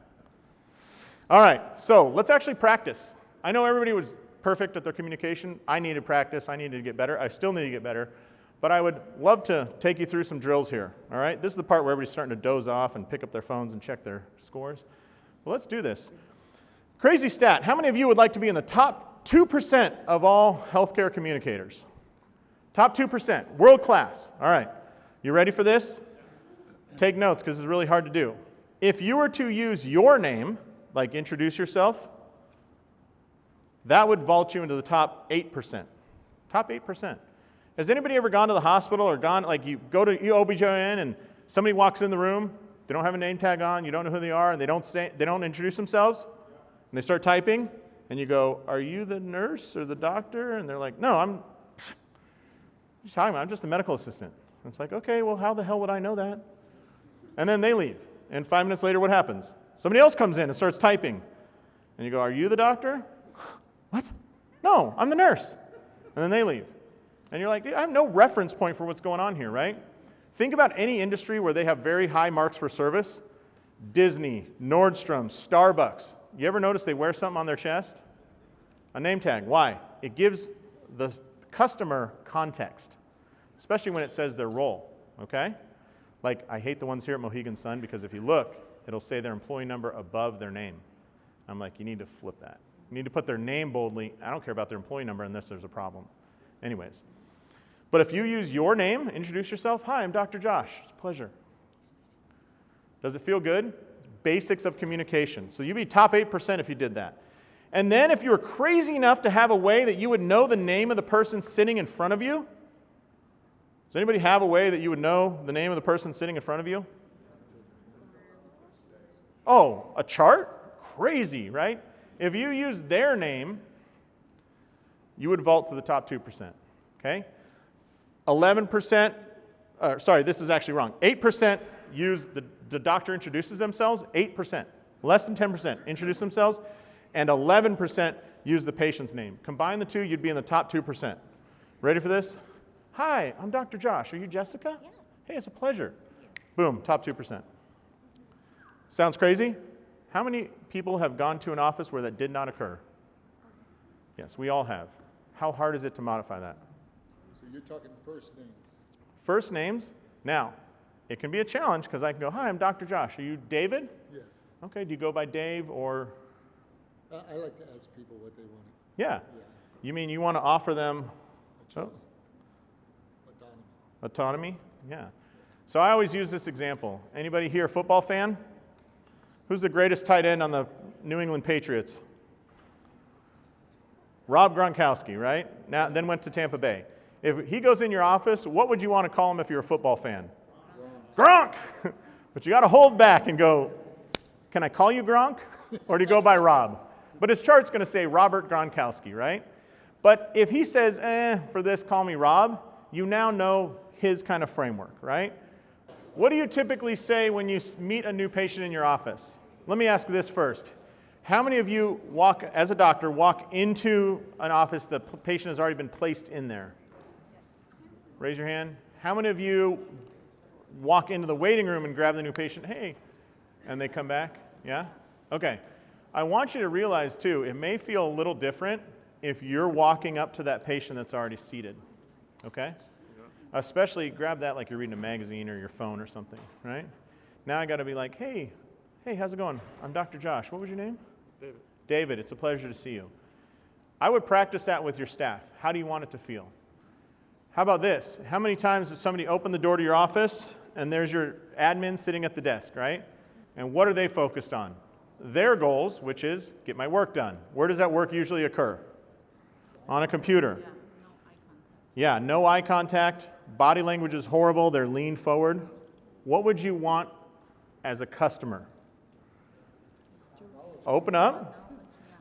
All right, so let's actually practice. I know everybody was perfect at their communication. I needed practice. I needed to get better. I still need to get better. But I would love to take you through some drills here, all right? This is the part where everybody's starting to doze off and pick up their phones and check their scores. Well, let's do this. Crazy stat. How many of you would like to be in the top 2% of all healthcare communicators? Top 2%, world class. All right, you ready for this? Take notes because it's really hard to do. If you were to use your name, like introduce yourself, that would vault you into the top 8%. Top 8%. Has anybody ever gone to the hospital or gone, like you go to OB/GYN and somebody walks in the room, they don't have a name tag on, you don't know who they are, and they don't introduce themselves, and they start typing, and you go, are you the nurse or the doctor? And they're like, no, I'm just a medical assistant. And it's like, okay, well, how the hell would I know that? And then they leave. And 5 minutes later, what happens? Somebody else comes in and starts typing. And you go, are you the doctor? What? No, I'm the nurse. And then they leave. And you're like, I have no reference point for what's going on here, right? Think about any industry where they have very high marks for service. Disney, Nordstrom, Starbucks. You ever notice they wear something on their chest? A name tag. Why? It gives the customer context, especially when it says their role, okay? Like, I hate the ones here at Mohegan Sun because if you look, it'll say their employee number above their name. I'm like, you need to flip that. You need to put their name boldly. I don't care about their employee number unless there's a problem. Anyways. But if you use your name, introduce yourself. Hi, I'm Dr. Josh. It's a pleasure. Does it feel good? Basics of communication. So you'd be top 8% if you did that. And then if you were crazy enough to have a way that you would know the name of the person sitting in front of you, does anybody have a way that you would know the name of the person sitting in front of you? Oh, a chart? Crazy, right? If you use their name, you would vault to the top 2%, okay? 11%, this is actually wrong. 8% use the doctor introduces themselves, 8%. Less than 10% introduce themselves, and 11% use the patient's name. Combine the two, you'd be in the top 2%. Ready for this? Hi, I'm Dr. Josh. Are you Jessica? Yeah. Hey, it's a pleasure. Boom, top 2%. Sounds crazy? How many people have gone to an office where that did not occur? Yes, we all have. How hard is it to modify that? So you're talking first names. First names. Now, it can be a challenge because I can go, hi, I'm Dr. Josh. Are you David? Yes. Okay, do you go by Dave or? I like to ask people what they want. Yeah. Yeah. You mean you want to offer them Choice. Autonomy. autonomy? Yeah. So I always use this example. Anybody here a football fan? Who's the greatest tight end on the New England Patriots? Rob Gronkowski, right? Now, then went to Tampa Bay. If he goes in your office, what would you want to call him if you're a football fan? Gronk! But you got to hold back and go, can I call you Gronk? Or do you go by Rob? But his chart's going to say Robert Gronkowski, right? But if he says, for this, call me Rob, you now know his kind of framework, right? What do you typically say when you meet a new patient in your office? Let me ask this first. How many of you as a doctor, walk into an office, the patient has already been placed in there? Raise your hand. How many of you walk into the waiting room and grab the new patient, hey, and they come back? Yeah? Okay. I want you to realize, too, it may feel a little different if you're walking up to that patient that's already seated, okay? Especially grab that like you're reading a magazine or your phone or something, right? Now I got to be like, hey, how's it going? I'm Dr. Josh. What was your name? David. David, it's a pleasure to see you. I would practice that with your staff. How do you want it to feel? How about this? How many times does somebody open the door to your office and there's your admin sitting at the desk, right? And what are they focused on? Their goals, which is get my work done. Where does that work usually occur? On a computer. Yeah, no eye contact. Body language is horrible. They're leaned forward. What would you want as a customer? Open up.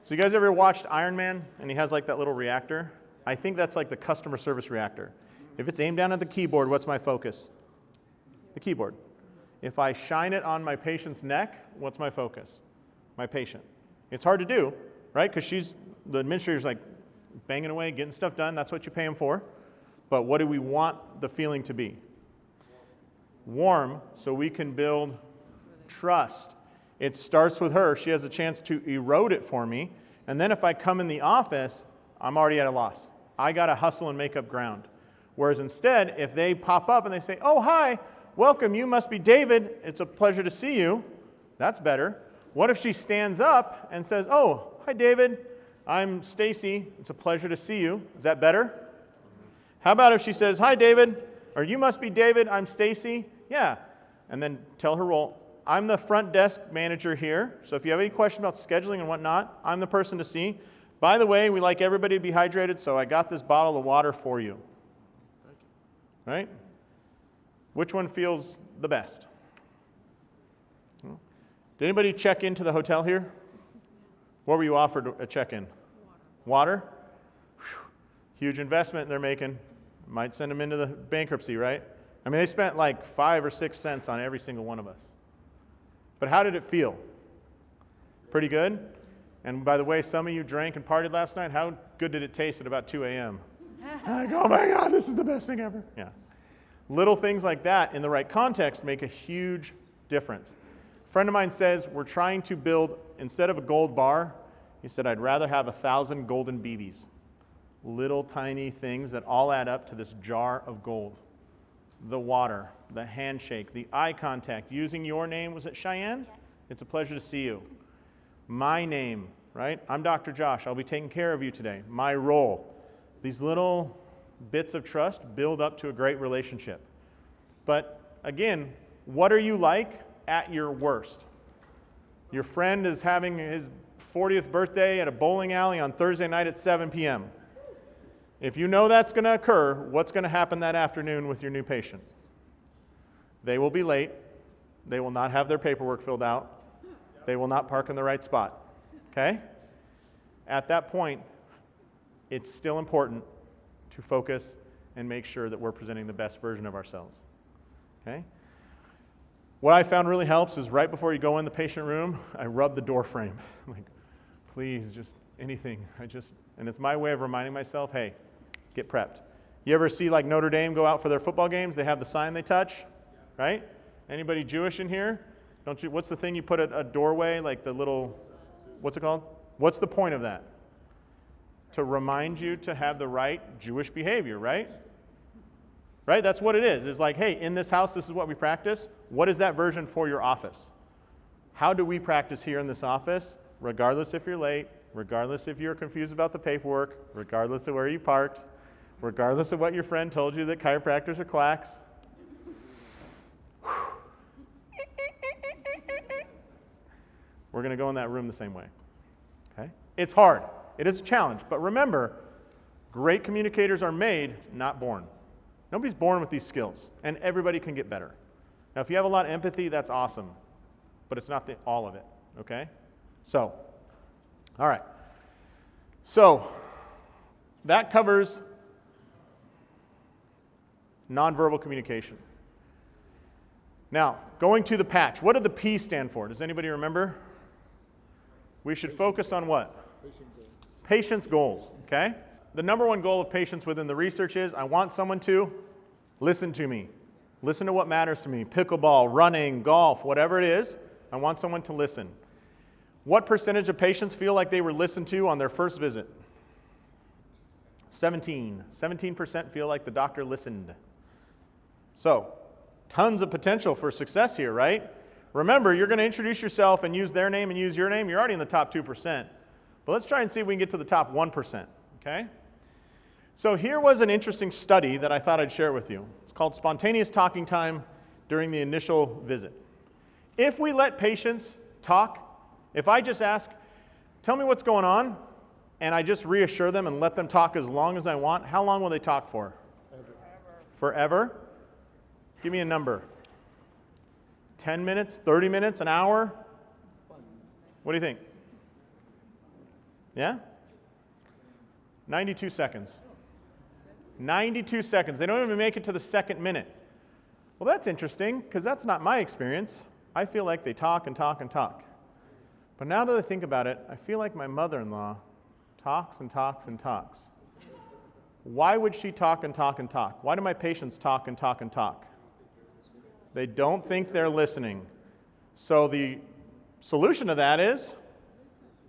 So you guys ever watched Iron Man and he has like that little reactor? I think that's like the customer service reactor. If it's aimed down at the keyboard, what's my focus? The keyboard. If I shine it on my patient's neck, what's my focus? My patient. It's hard to do, right? Because the administrator's like banging away, getting stuff done. That's what you pay him for. But what do we want the feeling to be? Warm, so we can build trust. It starts with her. She has a chance to erode it for me. And then if I come in the office, I'm already at a loss. I got to hustle and make up ground. Whereas instead, if they pop up and they say, oh, hi, welcome, you must be David. It's a pleasure to see you. That's better. What if she stands up and says, oh, hi, David. I'm Stacy. It's a pleasure to see you. Is that better? How about if she says, hi, David, or you must be David. I'm Stacy. Yeah. And then tell her role. I'm the front desk manager here, so if you have any questions about scheduling and whatnot, I'm the person to see. By the way, we like everybody to be hydrated, so I got this bottle of water for you. Right? Which one feels the best? Did anybody check into the hotel here? What were you offered a check-in? Water? Huge investment they're making. Might send them into the bankruptcy, right? I mean, they spent like 5 or 6 cents on every single one of us. But how did it feel? Pretty good? And by the way, some of you drank and partied last night. How good did it taste at about 2 a.m.? Like, oh my God, this is the best thing ever. Yeah. Little things like that in the right context make a huge difference. A friend of mine says, we're trying to build, instead of a gold bar, he said, I'd rather have 1,000 golden BBs. Little tiny things that all add up to this jar of gold. The water, the handshake, the eye contact, using your name. Was it Cheyenne? Yes. It's a pleasure to see you. My name, right? I'm Dr. Josh. I'll be taking care of you today. My role. These little bits of trust build up to a great relationship. But again, what are you like at your worst? Your friend is having his 40th birthday at a bowling alley on Thursday night at 7 p.m. If you know that's going to occur, what's going to happen that afternoon with your new patient? They will be late. They will not have their paperwork filled out. They will not park in the right spot. Okay? At that point, it's still important to focus and make sure that we're presenting the best version of ourselves. Okay? What I found really helps is right before you go in the patient room, I rub the door frame. I'm like, please, just anything. And it's my way of reminding myself, hey, get prepped. You ever see like Notre Dame go out for their football games? They have the sign they touch, right? Anybody Jewish in here? Don't you? What's the thing you put at a doorway, like the little, what's it called? What's the point of that? To remind you to have the right Jewish behavior, right? Right? That's what it is. It's like, hey, in this house, this is what we practice. What is that version for your office? How do we practice here in this office, regardless if you're late, regardless if you're confused about the paperwork, regardless of where you parked, regardless of what your friend told you that chiropractors are quacks? We're going to go in that room the same way. Okay? It's hard. It is a challenge. But remember, great communicators are made, not born. Nobody's born with these skills, and everybody can get better. Now, if you have a lot of empathy, that's awesome, but it's not all of it, okay? So, all right. So, that covers nonverbal communication. Now, going to the patch. What did the P stand for? Does anybody remember? We should focus on what? Patient's goals, okay? The number one goal of patients within the research is I want someone to listen to me. Listen to what matters to me. Pickleball, running, golf, whatever it is, I want someone to listen. What percentage of patients feel like they were listened to on their first visit? 17% feel like the doctor listened. So, tons of potential for success here, right? Remember, you're going to introduce yourself and use their name and use your name. You're already in the top 2%. But let's try and see if we can get to the top 1%, okay? So here was an interesting study that I thought I'd share with you. It's called Spontaneous Talking Time During the Initial Visit. If we let patients talk, if I just ask, tell me what's going on, and I just reassure them and let them talk as long as I want, how long will they talk for? Forever? Give me a number. 10 minutes, 30 minutes, an hour? What do you think? Yeah? 92 seconds. 92 seconds. They don't even make it to the second minute. Well, that's interesting, because that's not my experience. I feel like they talk and talk and talk. But now that I think about it, I feel like my mother-in-law talks and talks and talks. Why would she talk and talk and talk? Why do my patients talk and talk and talk? They don't think they're listening. So the solution to that is,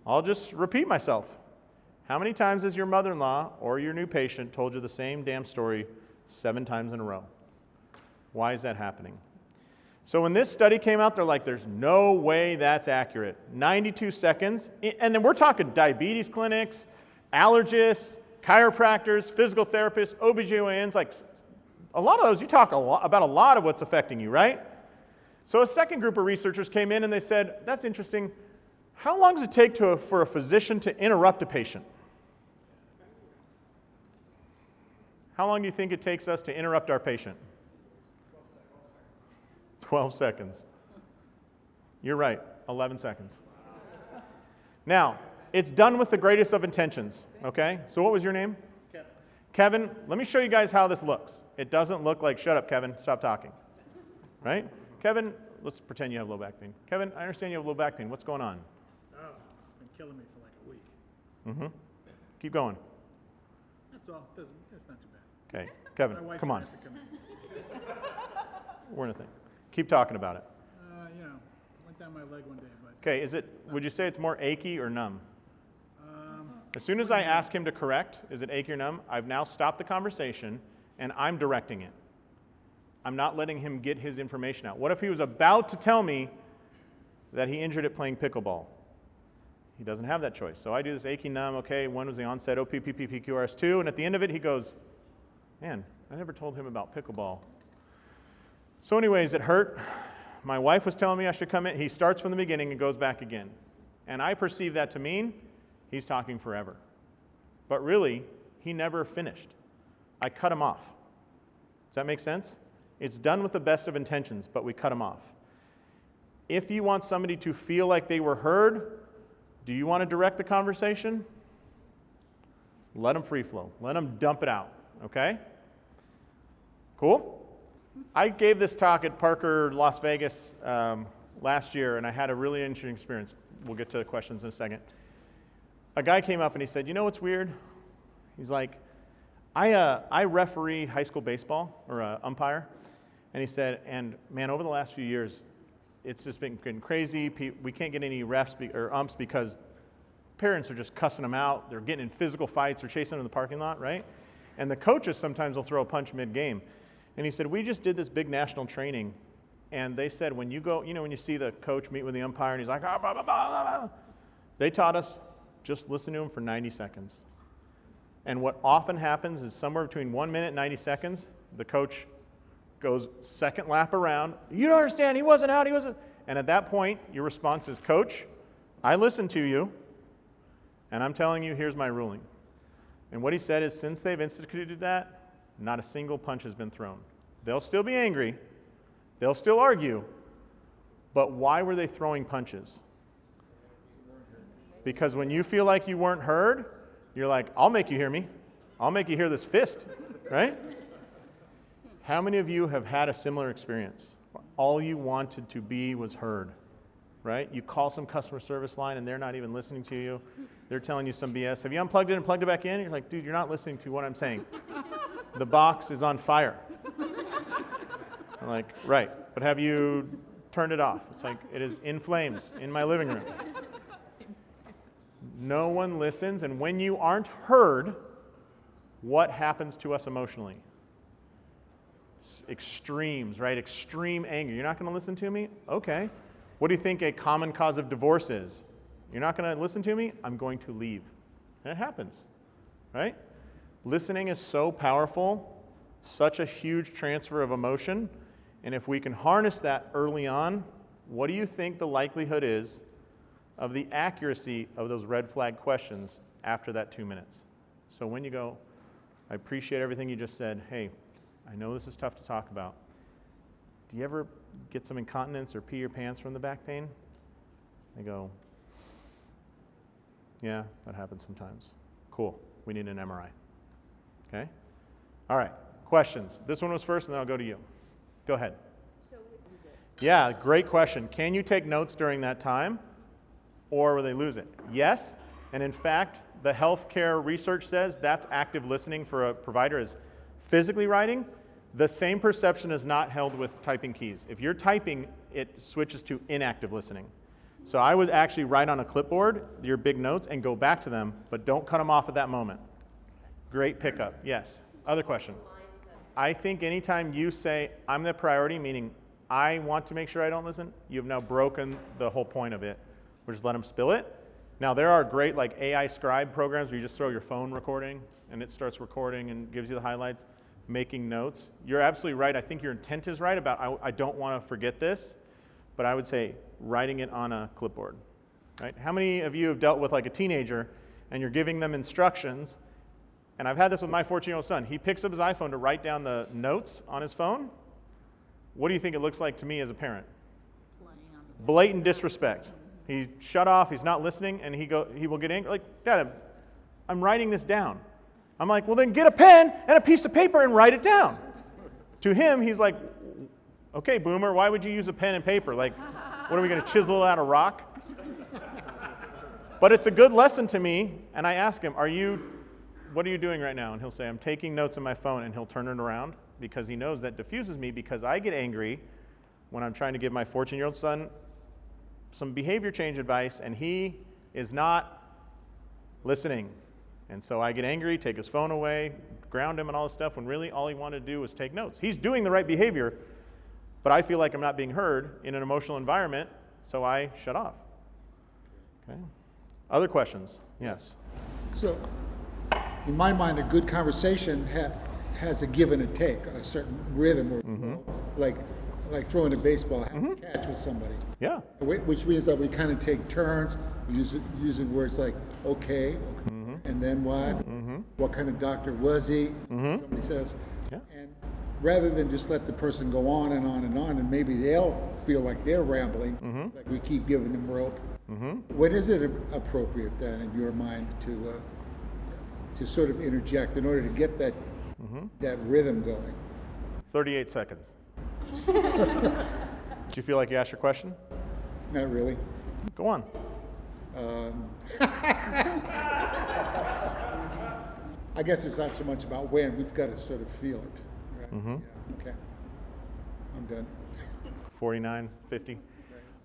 I'll just repeat myself. How many times has your mother-in-law or your new patient told you the same damn story 7 times in a row? Why is that happening? So when this study came out, they're like, there's no way that's accurate. 92 seconds, and then we're talking diabetes clinics, allergists, chiropractors, physical therapists, OBGYNs, like a lot of those, you talk about a lot of what's affecting you, right? So a second group of researchers came in and they said, that's interesting. How long does it take for a physician to interrupt a patient? How long do you think it takes us to interrupt our patient? 12 seconds. You're right, 11 seconds. Now, it's done with the greatest of intentions, okay? So what was your name? Kevin. Kevin, let me show you guys how this looks. It doesn't look like, shut up, Kevin, stop talking, right? Kevin, let's pretend you have low back pain. Kevin, I understand you have low back pain. What's going on? Oh, it's been killing me for like a week. Keep going. That's all. It's not too bad. Okay, Kevin, My wife's come on. gonna have to come in. We're in a thing. Keep talking about it. Went down my leg one day, but Okay, would you say it's more achy or numb? As soon as I ask him to correct, is it achy or numb, I've now stopped the conversation and I'm directing it. I'm not letting him get his information out. What if he was about to tell me that he injured it playing pickleball? He doesn't have that choice. So I do this achy, numb, okay, when was the onset, OPPPQRS2, and at the end of it he goes, man, I never told him about pickleball. So anyways, it hurt. My wife was telling me I should come in. He starts from the beginning and goes back again. And I perceive that to mean he's talking forever. But really, he never finished. I cut him off. Does that make sense? It's done with the best of intentions, but we cut him off. If you want somebody to feel like they were heard, do you want to direct the conversation? Let them free flow. Let them dump it out, okay? Cool? I gave this talk at Parker, Las Vegas last year, and I had a really interesting experience. We'll get to the questions in a second. A guy came up and he said, you know what's weird? He's like, I referee high school baseball, or umpire, and he said, and man, over the last few years, it's just been getting crazy. We can't get any refs or umps because parents are just cussing them out. They're getting in physical fights or chasing them in the parking lot, right? And the coaches sometimes will throw a punch mid-game. And he said, we just did this big national training, and they said when you go, when you see the coach meet with the umpire, and he's like, ah, blah, blah, blah, blah, blah. They taught us, just listen to him for 90 seconds. And what often happens is somewhere between 1 minute and 90 seconds, the coach goes second lap around. You don't understand, he wasn't out, he wasn't. And at that point, your response is, Coach, I listened to you, and I'm telling you, here's my ruling. And what he said is, since they've instituted that, not a single punch has been thrown. They'll still be angry, they'll still argue, but why were they throwing punches? Because when you feel like you weren't heard, you're like, I'll make you hear me. I'll make you hear this fist, right? How many of you have had a similar experience? All you wanted to be was heard, right? You call some customer service line and they're not even listening to you. They're telling you some BS. Have you unplugged it and plugged it back in? You're like, dude, you're not listening to what I'm saying. The box is on fire. I'm like, right, but have you turned it off? It's like, it is in flames in my living room. No one listens, and when you aren't heard, what happens to us emotionally? Extremes, right? Extreme anger. You're not going to listen to me? Okay. What do you think a common cause of divorce is? You're not going to listen to me? I'm going to leave. And it happens, right? Listening is so powerful, such a huge transfer of emotion, and if we can harness that early on, what do you think the likelihood is of the accuracy of those red flag questions after that 2 minutes? So when you go, I appreciate everything you just said. Hey, I know this is tough to talk about. Do you ever get some incontinence or pee your pants from the back pain? They go, yeah, that happens sometimes. Cool, we need an MRI. Okay? All right, questions. This one was first, and then I'll go to you. Go ahead. Yeah, great question. Can you take notes during that time, or will they lose it? Yes, and in fact, the healthcare research says that's active listening for a provider is physically writing. The same perception is not held with typing keys. If you're typing, it switches to inactive listening. So I would actually write on a clipboard your big notes and go back to them, but don't cut them off at that moment. Great pickup. Yes. Other question. I think anytime you say, I'm the priority, meaning I want to make sure I don't listen, you've now broken the whole point of it. We'll just let them spill it. Now, there are great like AI scribe programs where you just throw your phone recording and it starts recording and gives you the highlights, making notes. You're absolutely right. I think your intent is right about I don't want to forget this, but I would say writing it on a clipboard. Right? How many of you have dealt with like a teenager and you're giving them instructions? And I've had this with my 14-year-old son. He picks up his iPhone to write down the notes on his phone. What do you think it looks like to me as a parent? Blatant disrespect. He's shut off, he's not listening, and he will get angry. Like, Dad, I'm writing this down. I'm like, well then get a pen and a piece of paper and write it down. To him, he's like, okay, boomer, why would you use a pen and paper? Like, what are we gonna chisel out a rock? But it's a good lesson to me, and I ask him, what are you doing right now? And he'll say, I'm taking notes on my phone, and he'll turn it around because he knows that diffuses me because I get angry when I'm trying to give my 14-year-old son some behavior change advice, and he is not listening. And so I get angry, take his phone away, ground him and all this stuff, when really all he wanted to do was take notes. He's doing the right behavior, but I feel like I'm not being heard in an emotional environment, so I shut off. Okay. Other questions? Yes. So, in my mind, a good conversation has a give and a take, a certain rhythm, or like throwing a baseball, having a catch with somebody. Yeah. Which means that we kind of take turns using words like okay, and then what? What kind of doctor was he? Somebody says. Yeah. And rather than just let the person go on and on and on, and maybe they'll feel like they're rambling, like we keep giving them rope. When is it appropriate then, in your mind, to sort of interject in order to get that rhythm going? 38 seconds. Do you feel like you asked your question? Not really. Go on. I guess it's not so much about when, we've got to sort of feel it. Right? Yeah, okay. I'm done. 49, 50.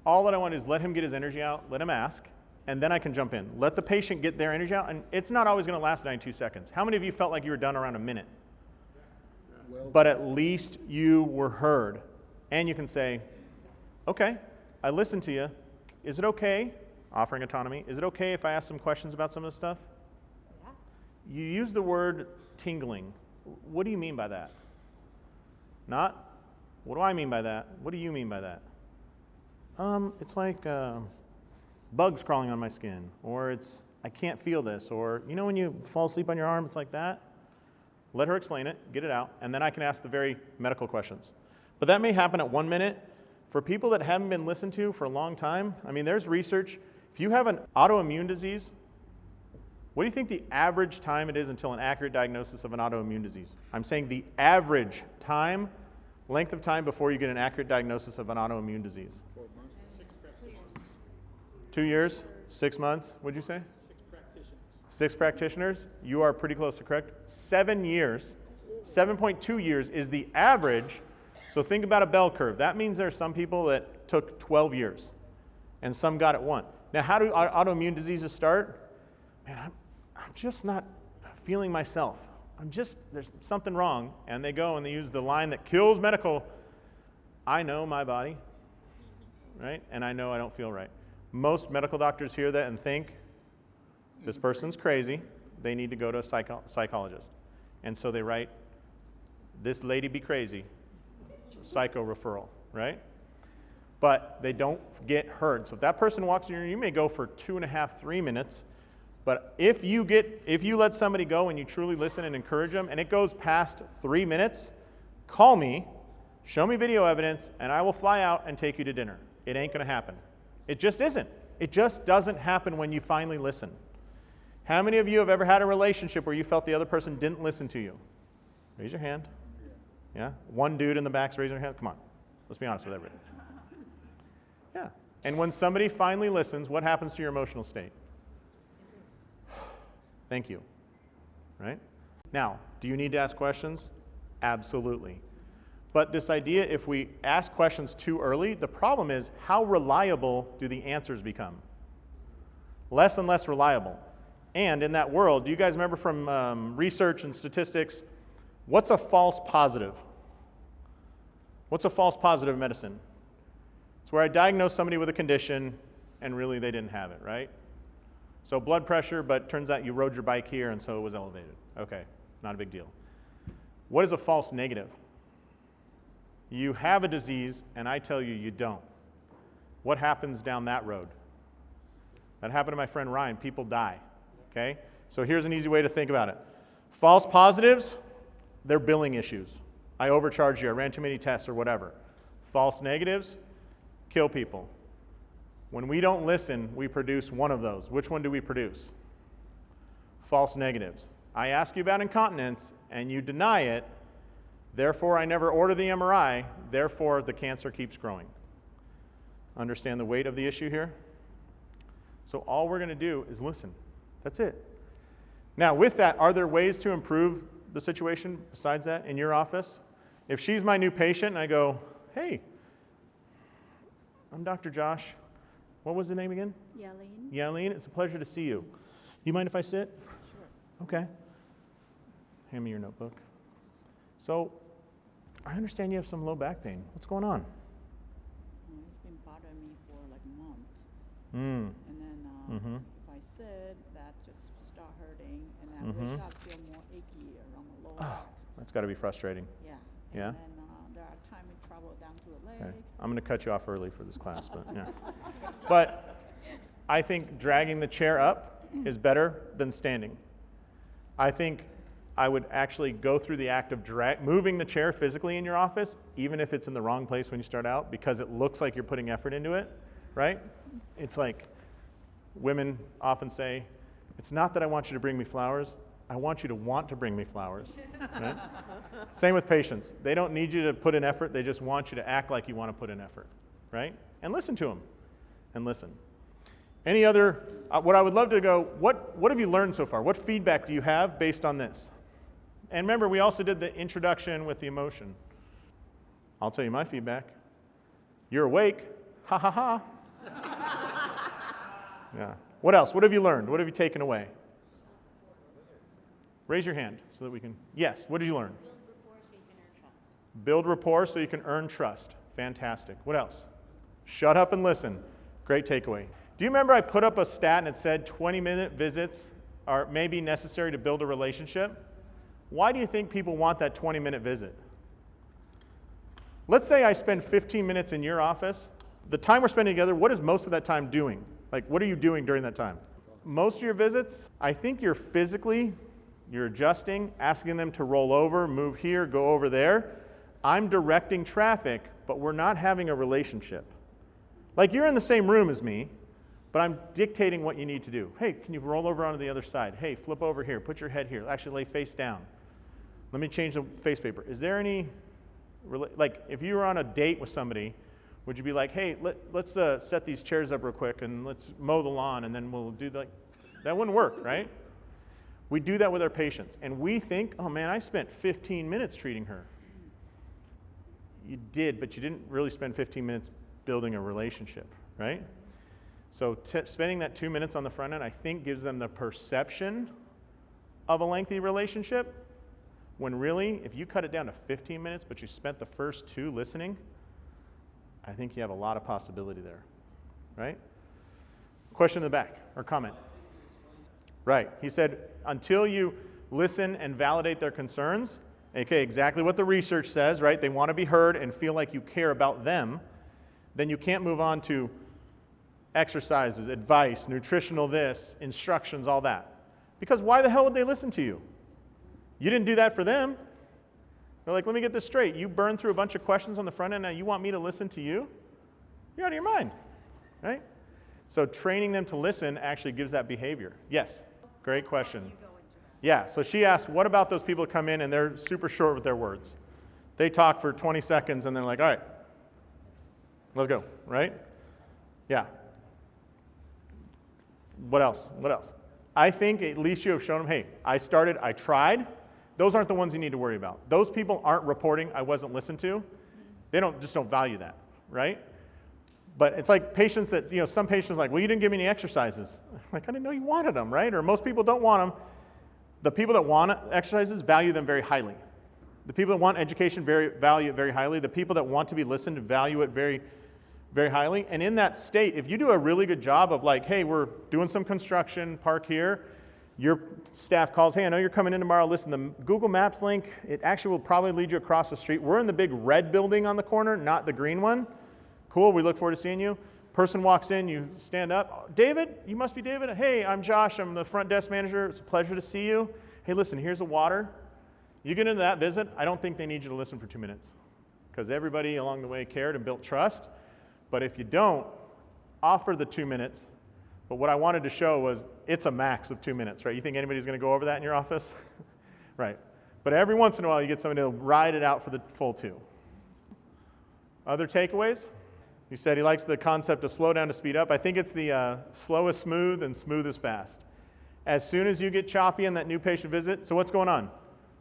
All that I want is let him get his energy out, let him ask, and then I can jump in. Let the patient get their energy out, and it's not always going to last 92 seconds. How many of you felt like you were done around a minute? Well, But at least you were heard. And you can say, okay, I listened to you. Is it okay, offering autonomy, is it okay if I ask some questions about some of this stuff? Yeah. You use the word tingling. What do you mean by that? Not, what do I mean by that? What do you mean by that? It's like bugs crawling on my skin, or it's, I can't feel this, or you know when you fall asleep on your arm, it's like that? Let her explain it, get it out, and then I can ask the very medical questions. But that may happen at 1 minute. For people that haven't been listened to for a long time, I mean, there's research. If you have an autoimmune disease, what do you think the average time it is until an accurate diagnosis of an autoimmune disease? I'm saying the average time, length of time before you get an accurate diagnosis of an autoimmune disease. 2 years? 6 months, what'd you say? 6 practitioners. 6 practitioners? You are pretty close to correct. 7 years, 7.2 years is the average. So think about a bell curve. That means there are some people that took 12 years, and some got it 1. Now, how do autoimmune diseases start? Man, I'm just not feeling myself. There's something wrong. And they go and they use the line that kills medical. I know my body, right? And I know I don't feel right. Most medical doctors hear that and think, this person's crazy. They need to go to a psychologist. And so they write, this lady be crazy, psycho referral, right? But they don't get heard. So if that person walks in, you may go for 2.5, 3 minutes. But if you let somebody go and you truly listen and encourage them, and it goes past 3 minutes, call me, show me video evidence, and I will fly out and take you to dinner. It ain't going to happen. It just isn't. It just doesn't happen when you finally listen. How many of you have ever had a relationship where you felt the other person didn't listen to you? Raise your hand. Yeah? One dude in the back's raising their hand. Come on. Let's be honest with everybody. Yeah. And when somebody finally listens, what happens to your emotional state? Thank you. Right? Now, do you need to ask questions? Absolutely. But this idea, if we ask questions too early, the problem is how reliable do the answers become? Less and less reliable. And in that world, do you guys remember from research and statistics, what's a false positive? What's a false positive in medicine? It's where I diagnose somebody with a condition and really they didn't have it, right? So blood pressure, but turns out you rode your bike here and so it was elevated. Okay, not a big deal. What is a false negative? You have a disease and I tell you you don't. What happens down that road? That happened to my friend Ryan. People die. Okay? So here's an easy way to think about it. False positives, they're billing issues. I overcharged you, I ran too many tests or whatever. False negatives, kill people. When we don't listen, we produce one of those. Which one do we produce? False negatives. I ask you about incontinence and you deny it, therefore I never order the MRI, therefore the cancer keeps growing. Understand the weight of the issue here? So all we're going to do is listen. That's it. Now with that, are there ways to improve the situation besides that in your office? If she's my new patient and I go, hey, I'm Dr. Josh. What was the name again? Yelling. Yaleen, it's a pleasure to see you. You mind if I sit? Sure. Okay. Hand me your notebook. So, I understand you have some low back pain. What's going on? It's been bothering me for like a month. Mm. And then if I sit, that just start hurting. And then wake up, feel more achy around the lower back. That's got to be frustrating. Yeah. Yeah? And then there are times we travel down to the leg. Okay. I'm going to cut you off early for this class, but yeah. But I think dragging the chair up is better than standing. I think I would actually go through the act of moving the chair physically in your office, even if it's in the wrong place when you start out, because it looks like you're putting effort into it, right? It's like women often say, it's not that I want you to bring me flowers, I want you to want to bring me flowers. Right? Same with patients. They don't need you to put in effort, they just want you to act like you want to put in effort, right? And listen to them, and listen. Any other, what I would love to go, what have you learned so far? What feedback do you have based on this? And remember, we also did the introduction with the emotion. I'll tell you my feedback. You're awake, ha ha ha. Yeah. What else? What have you learned? What have you taken away? Raise your hand so that we can, yes, what did you learn? Build rapport so you can earn trust. Fantastic. What else? Shut up and listen. Great takeaway. Do you remember I put up a stat and it said 20-minute visits are maybe necessary to build a relationship? Why do you think people want that 20-minute visit? Let's say I spend 15 minutes in your office. The time we're spending together, what is most of that time doing? Like, what are you doing during that time? Most of your visits, I think you're adjusting, asking them to roll over, move here, go over there. I'm directing traffic, but we're not having a relationship. Like, you're in the same room as me, but I'm dictating what you need to do. Hey, can you roll over onto the other side? Hey, flip over here, put your head here. Actually, lay face down. Let me change the face paper. Is there any, like, if you were on a date with somebody, would you be like, hey, let's set these chairs up real quick and let's mow the lawn and then we'll do that wouldn't work, right? We do that with our patients. And we think, oh man, I spent 15 minutes treating her. You did, but you didn't really spend 15 minutes building a relationship, right? So spending that 2 minutes on the front end, I think gives them the perception of a lengthy relationship, when really, if you cut it down to 15 minutes, but you spent the first 2 listening, I think you have a lot of possibility there, right? Question in the back, or comment? Right, he said, until you listen and validate their concerns, okay, exactly what the research says, right? They want to be heard and feel like you care about them, then you can't move on to exercises, advice, nutritional this, instructions, all that. Because why the hell would they listen to you? You didn't do that for them. They're like, let me get this straight. You burned through a bunch of questions on the front end, now you want me to listen to you? You're out of your mind, right? So training them to listen actually gives that behavior. Yes, great question. Yeah, so she asked, what about those people who come in and they're super short with their words? They talk for 20 seconds and they're like, all right, let's go, right? Yeah. What else? What else? I think at least you have shown them, hey, I started, I tried. Those aren't the ones you need to worry about. Those people aren't reporting I wasn't listened to. They just don't value that, right? But it's like patients that, some patients are like, well, you didn't give me any exercises. I'm like, I didn't know you wanted them, right? Or most people don't want them. The people that want exercises value them very highly. The people that want education value it very highly. The people that want to be listened to value it very, very highly. And in that state, if you do a really good job of like, hey, we're doing some construction, park here, your staff calls, hey, I know you're coming in tomorrow. Listen, the Google Maps link, it actually will probably lead you across the street. We're in the big red building on the corner, not the green one. Cool, we look forward to seeing you. Person walks in, you stand up. David, you must be David. Hey, I'm Josh, I'm the front desk manager. It's a pleasure to see you. Hey, listen, here's the water. You get into that visit, I don't think they need you to listen for 2 minutes because everybody along the way cared and built trust. But if you don't, offer the 2 minutes. But what I wanted to show was it's a max of 2 minutes, right? You think anybody's going to go over that in your office? Right. But every once in a while, you get somebody to ride it out for the full 2. Other takeaways? He said he likes the concept of slow down to speed up. I think it's the slow is smooth and smooth is fast. As soon as you get choppy in that new patient visit, so what's going on?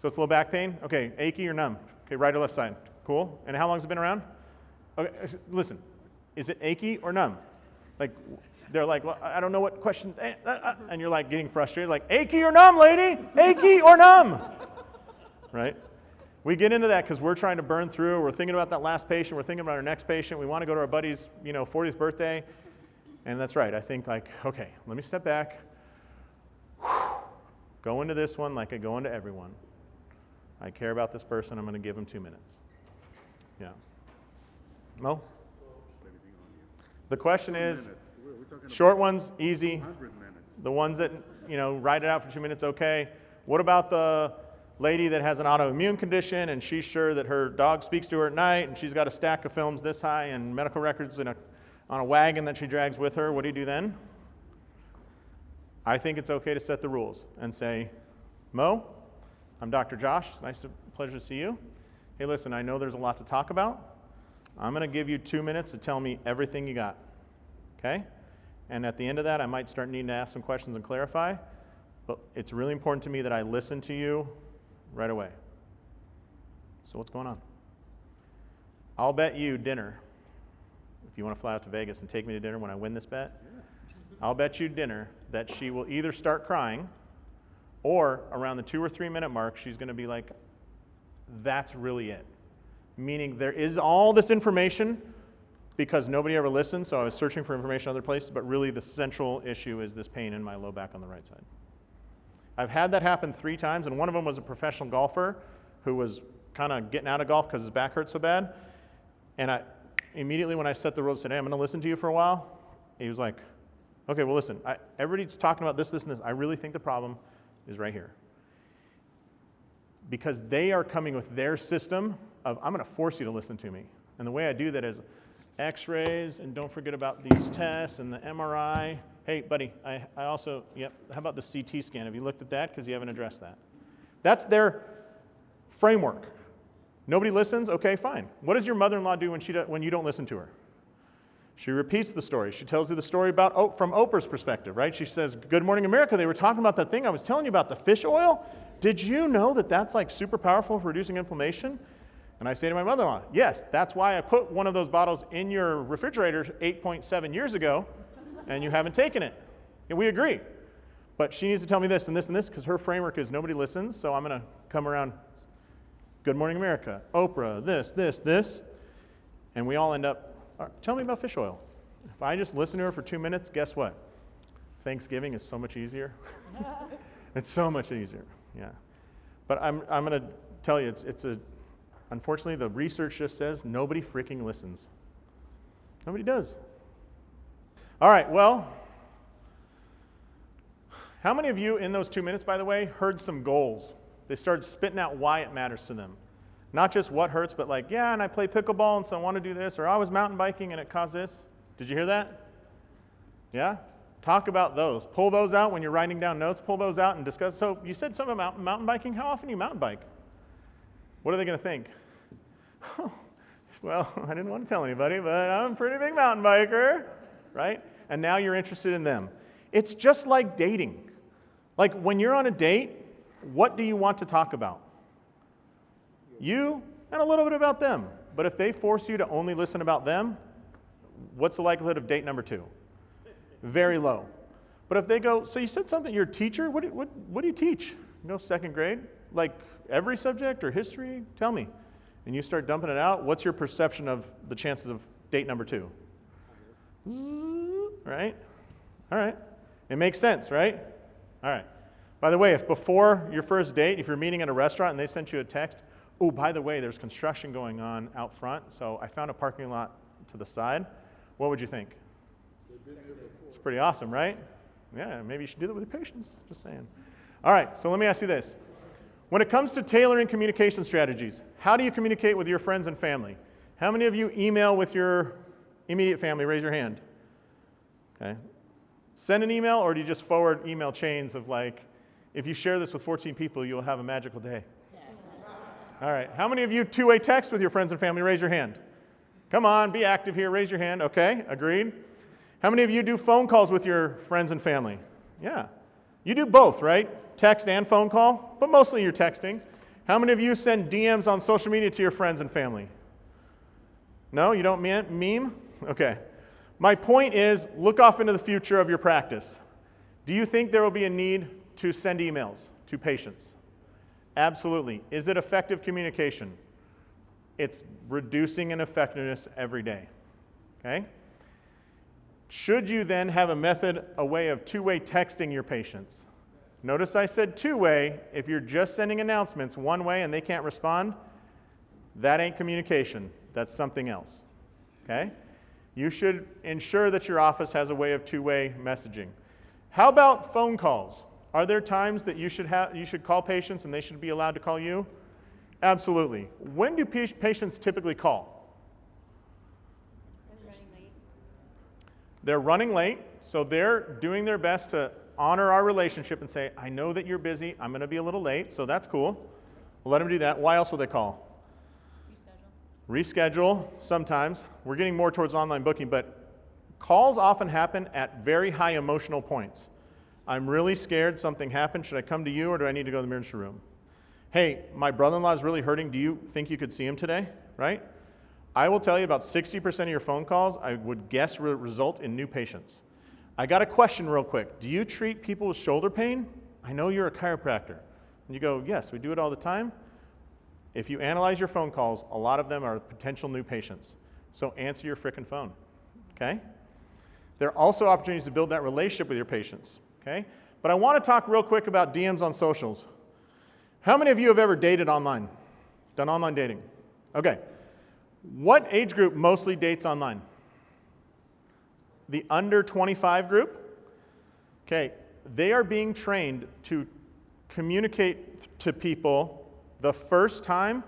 So it's a little back pain? Okay, achy or numb? Okay, right or left side? Cool. And how long has it been around? Okay, listen, is it achy or numb? Like, they're like, well, I don't know what question, and you're like getting frustrated, like, achy or numb, lady? Achy or numb? Right? We get into that because we're trying to burn through. We're thinking about that last patient. We're thinking about our next patient. We want to go to our buddy's, 40th birthday. And that's right. I think like, okay, let me step back. Go into this one like I go into everyone. I care about this person. I'm going to give them 2 minutes. Yeah. Mo? The question is, short ones, easy. The ones that, ride it out for 2 minutes, okay. What about the lady that has an autoimmune condition and she's sure that her dog speaks to her at night and she's got a stack of films this high and medical records on a wagon that she drags with her? What do you do then? I think it's okay to set the rules and say, Mo, I'm Dr. Josh. It's pleasure to see you. Hey, listen, I know there's a lot to talk about. I'm going to give you 2 minutes to tell me everything you got, okay? And at the end of that, I might start needing to ask some questions and clarify, but it's really important to me that I listen to you right away. So what's going on? I'll bet you dinner, if you want to fly out to Vegas and take me to dinner when I win this bet, I'll bet you dinner that she will either start crying or around the 2 or 3 minute mark, she's going to be like, that's really it. Meaning there is all this information because nobody ever listened, so I was searching for information other places, but really the central issue is this pain in my low back on the right side. I've had that happen 3 times, and one of them was a professional golfer who was kind of getting out of golf because his back hurt so bad. And I immediately when I set the rules, said, hey, I'm going to listen to you for a while. He was like, okay, well, listen, everybody's talking about this, this, and this. I really think the problem is right here. Because they are coming with their system of, I'm going to force you to listen to me. And the way I do that is x-rays, and don't forget about these tests and the MRI. Hey, buddy, I also, how about the CT scan? Have you looked at that? Because you haven't addressed that. That's their framework. Nobody listens? Okay, fine. What does your mother-in-law do when you don't listen to her? She repeats the story. She tells you the story from Oprah's perspective, right? She says, Good Morning America, they were talking about that thing I was telling you about, the fish oil. Did you know that that's like super powerful for reducing inflammation? And I say to my mother-in-law, yes, that's why I put one of those bottles in your refrigerator 8.7 years ago, and you haven't taken it. And we agree. But she needs to tell me this and this and this, because her framework is nobody listens, so I'm going to come around, Good Morning America, Oprah, this, this, this, and we all end up, tell me about fish oil. If I just listen to her for 2 minutes, guess what? Thanksgiving is so much easier. It's so much easier, yeah. But I'm going to tell you, unfortunately, the research just says nobody freaking listens. Nobody does. All right, well, how many of you in those 2 minutes, by the way, heard some goals? They started spitting out why it matters to them. Not just what hurts, but like, yeah, and I play pickleball, and so I want to do this, or I was mountain biking, and it caused this. Did you hear that? Yeah? Talk about those. Pull those out when you're writing down notes. Pull those out and discuss. So you said something about mountain biking. How often do you mountain bike? What are they going to think? Oh, well, I didn't want to tell anybody, but I'm a pretty big mountain biker, right? And now you're interested in them. It's just like dating. Like when you're on a date, what do you want to talk about? You and a little bit about them. But if they force you to only listen about them, what's the likelihood of date number 2? Very low. But if they go, so you said something, you're a teacher? What do you teach? You know, 2nd grade? Like every subject or history? Tell me. And you start dumping it out, what's your perception of the chances of date number 2? Right? All right. It makes sense, right? All right. By the way, if before your first date, if you're meeting at a restaurant and they sent you a text, oh, by the way, there's construction going on out front, so I found a parking lot to the side, what would you think? It's pretty awesome, right? Yeah, maybe you should do that with your patients, just saying. All right, so let me ask you this. When it comes to tailoring communication strategies, how do you communicate with your friends and family? How many of you email with your immediate family? Raise your hand. Okay. Send an email, or do you just forward email chains of like, if you share this with 14 people, you'll have a magical day? All right, how many of you two-way text with your friends and family? Raise your hand. Come on, be active here, raise your hand. Okay, agreed. How many of you do phone calls with your friends and family? Yeah. You do both, right? Text and phone call, but mostly you're texting. How many of you send DMs on social media to your friends and family? No, you don't meme? Okay. My point is, look off into the future of your practice. Do you think there will be a need to send emails to patients? Absolutely. Is it effective communication? It's reducing in effectiveness every day. Okay? Should you then have a method, a way of two-way texting your patients? Notice I said two-way. If you're just sending announcements one way and they can't respond, that ain't communication. That's something else. Okay? You should ensure that your office has a way of two-way messaging. How about phone calls? Are there times that you should call patients and they should be allowed to call you? Absolutely. When do patients typically call? They're running late, so they're doing their best to honor our relationship and say, I know that you're busy, I'm going to be a little late, so that's cool. We'll let them do that. Why else will they call? Reschedule, sometimes. We're getting more towards online booking, but calls often happen at very high emotional points. I'm really scared something happened. Should I come to you or do I need to go to the emergency room? Hey, my brother-in-law is really hurting. Do you think you could see him today? Right? I will tell you about 60% of your phone calls, I would guess, result in new patients. I got a question real quick. Do you treat people with shoulder pain? I know you're a chiropractor. And you go, yes, we do it all the time. If you analyze your phone calls, a lot of them are potential new patients. So answer your frickin' phone, okay? There are also opportunities to build that relationship with your patients, okay? But I want to talk real quick about DMs on socials. How many of you have ever dated online? Done online dating? Okay. What age group mostly dates online? The under 25 group? Okay. They are being trained to communicate to people the first time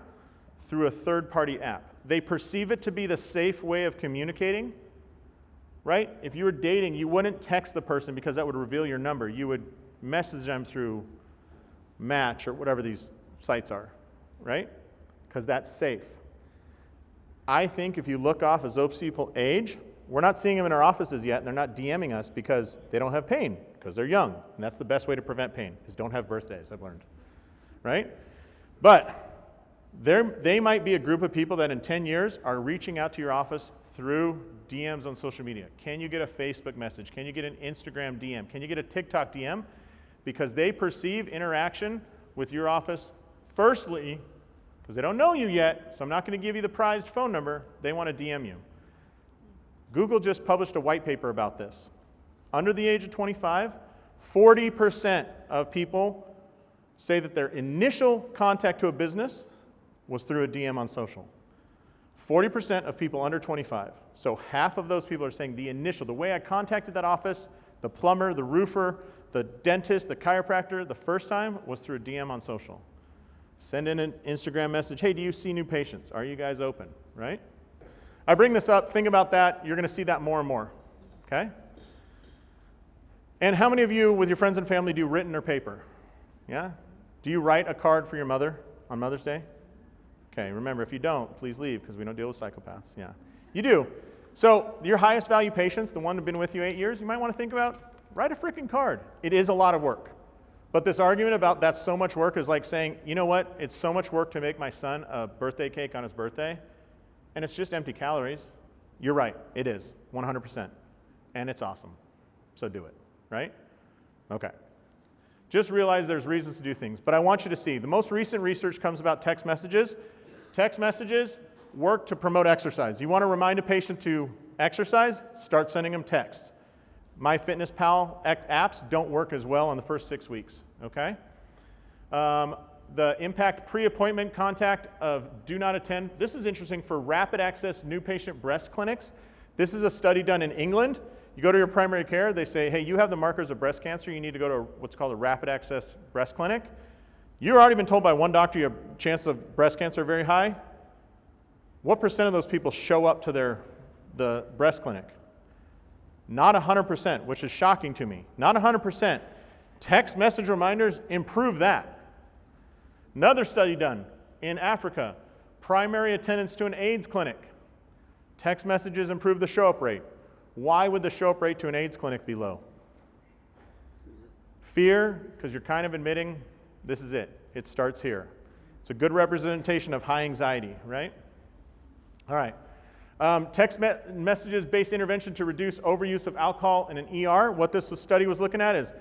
through a third-party app. They perceive it to be the safe way of communicating, right? If you were dating, you wouldn't text the person because that would reveal your number. You would message them through Match or whatever these sites are, right? Because that's safe. I think if you look off as those people age, we're not seeing them in our offices yet, and they're not DMing us because they don't have pain, because they're young. And that's the best way to prevent pain, is don't have birthdays, I've learned, right? But they might be a group of people that in 10 years are reaching out to your office through DMs on social media. Can you get a Facebook message? Can you get an Instagram DM? Can you get a TikTok DM? Because they perceive interaction with your office, firstly, because they don't know you yet, so I'm not going to give you the prized phone number, they want to DM you. Google just published a white paper about this. Under the age of 25, 40% of people say that their initial contact to a business was through a DM on social. 40% of people under 25. So half of those people are saying the initial, the way I contacted that office, the plumber, the roofer, the dentist, the chiropractor, the first time was through a DM on social. Send in an Instagram message, hey, do you see new patients? Are you guys open, right? I bring this up, think about that. You're going to see that more and more, okay? And how many of you with your friends and family do written or paper? Yeah? Do you write a card for your mother on Mother's Day? Okay, remember, if you don't, please leave because we don't deal with psychopaths. Yeah, you do. So your highest value patients, the one who've been with you 8 years, you might want to think about, write a freaking card. It is a lot of work. But this argument about that's so much work is like saying, you know what, it's so much work to make my son a birthday cake on his birthday, and it's just empty calories. You're right, it is, 100%. And it's awesome. So do it, right? Okay. Just realize there's reasons to do things. But I want you to see, the most recent research comes about text messages. Text messages work to promote exercise. You want to remind a patient to exercise? Start sending them texts. MyFitnessPal apps don't work as well in the first 6 weeks, okay? The impact pre-appointment contact of do not attend. This is interesting for rapid access new patient breast clinics. This is a study done in England. You go to your primary care, they say, hey, you have the markers of breast cancer, you need to go to what's called a rapid access breast clinic. You've already been told by one doctor your chances of breast cancer are very high. What % of those people show up to the breast clinic? Not 100%, which is shocking to me. Not 100%. Text message reminders improve that. Another study done in Africa, primary attendance to an AIDS clinic. Text messages improve the show-up rate. Why would the show-up rate to an AIDS clinic be low? Fear, because you're kind of admitting this is it. It starts here. It's a good representation of high anxiety, right? All right. Text messages-based intervention to reduce overuse of alcohol in an ER. What this study was looking at is,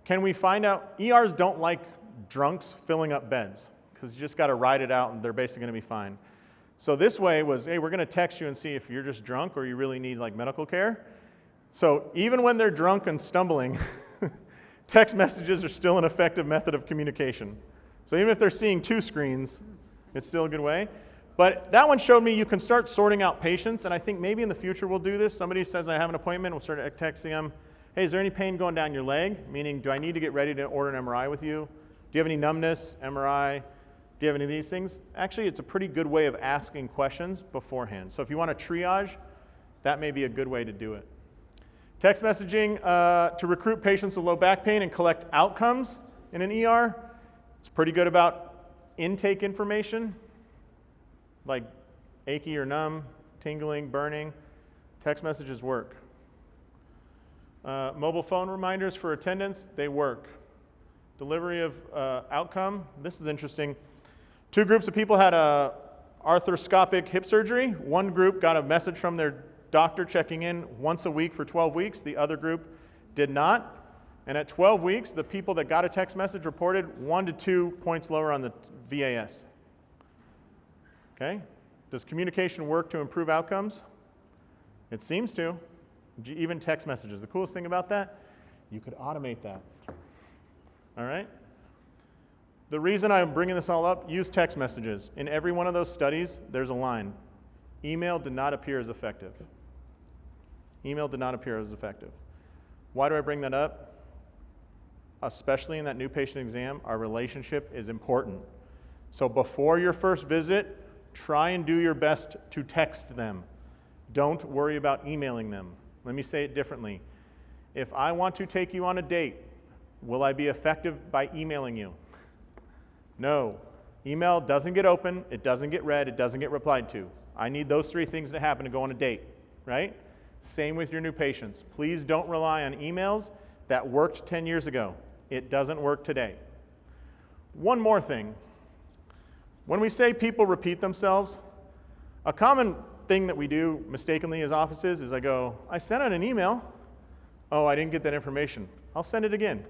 can we find out, ERs don't like drunks filling up beds, because you just got to ride it out and they're basically going to be fine. So this way was, hey, we're going to text you and see if you're just drunk or you really need like medical care. So even when they're drunk and stumbling, text messages are still an effective method of communication. So even if they're seeing 2 screens, it's still a good way. But that one showed me you can start sorting out patients, and I think maybe in the future we'll do this. Somebody says, I have an appointment, we'll start texting them, hey, is there any pain going down your leg? Meaning, do I need to get ready to order an MRI with you? Do you have any numbness, MRI? Do you have any of these things? Actually, it's a pretty good way of asking questions beforehand. So if you want to triage, that may be a good way to do it. Text messaging to recruit patients with low back pain and collect outcomes in an ER. It's pretty good about intake information, like achy or numb, tingling, burning. Text messages work. Mobile phone reminders for attendance, they work. Delivery of outcome, this is interesting. 2 groups of people had a arthroscopic hip surgery. One group got a message from their doctor checking in once a week for 12 weeks. The other group did not. And at 12 weeks, the people that got a text message reported 1 to 2 points lower on the VAS. Okay? Does communication work to improve outcomes? It seems to. Even text messages. The coolest thing about that, you could automate that. All right? The reason I'm bringing this all up, use text messages. In every one of those studies, there's a line. Email did not appear as effective. Email did not appear as effective. Why do I bring that up? Especially in that new patient exam, our relationship is important. So before your first visit, try and do your best to text them. Don't worry about emailing them. Let me say it differently. If I want to take you on a date, will I be effective by emailing you? No. Email doesn't get open, it doesn't get read, it doesn't get replied to. I need those 3 things to happen to go on a date, right? Same with your new patients. Please don't rely on emails that worked 10 years ago. It doesn't work today. One more thing. When we say people repeat themselves, a common thing that we do mistakenly as offices is I sent out an email. Oh, I didn't get that information. I'll send it again,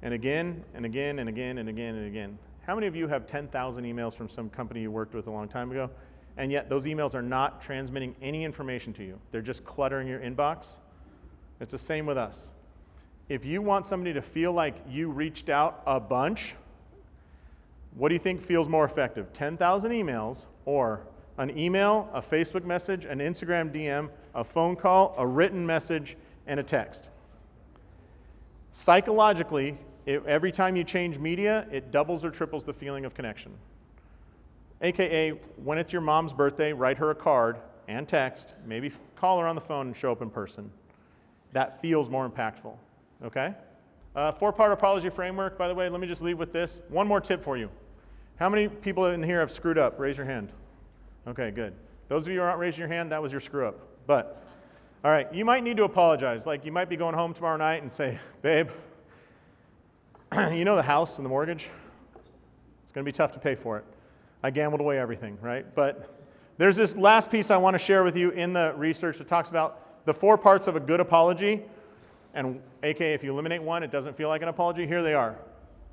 and again, and again, and again, and again, and again. How many of you have 10,000 emails from some company you worked with a long time ago, and yet those emails are not transmitting any information to you? They're just cluttering your inbox. It's the same with us. If you want somebody to feel like you reached out a bunch, what do you think feels more effective? 10,000 emails, or an email, a Facebook message, an Instagram DM, a phone call, a written message, and a text? Psychologically, every time you change media, it doubles or triples the feeling of connection. AKA, when it's your mom's birthday, write her a card and text, maybe call her on the phone and show up in person. That feels more impactful, okay? 4-part apology framework, by the way, let me just leave with this. One more tip for you. How many people in here have screwed up? Raise your hand. Okay, good. Those of you who aren't raising your hand, that was your screw up. But, all right, you might need to apologize. Like, you might be going home tomorrow night and say, babe, You know the house and the mortgage? It's going to be tough to pay for it. I gambled away everything, right? But there's this last piece I want to share with you in the research that talks about the 4 parts of a good apology. And aka, if you eliminate one, it doesn't feel like an apology. Here they are.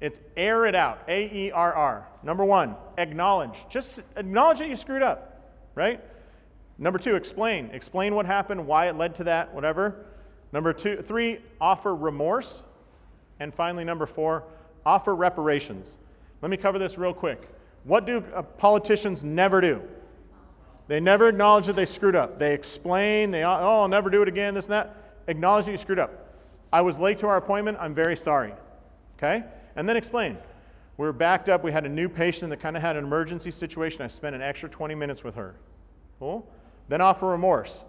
It's air it out, A-E-R-R. Number 1, acknowledge. Just acknowledge that you screwed up, right? Number 2, explain. Explain what happened, why it led to that, whatever. Number 3, offer remorse. And finally, number 4, offer reparations. Let me cover this real quick. What do politicians never do? They never acknowledge that they screwed up. They explain, I'll never do it again, this and that. Acknowledge that you screwed up. I was late to our appointment, I'm very sorry. Okay? And then explain. We were backed up, we had a new patient that kind of had an emergency situation. I spent an extra 20 minutes with her. Cool? Then offer remorse.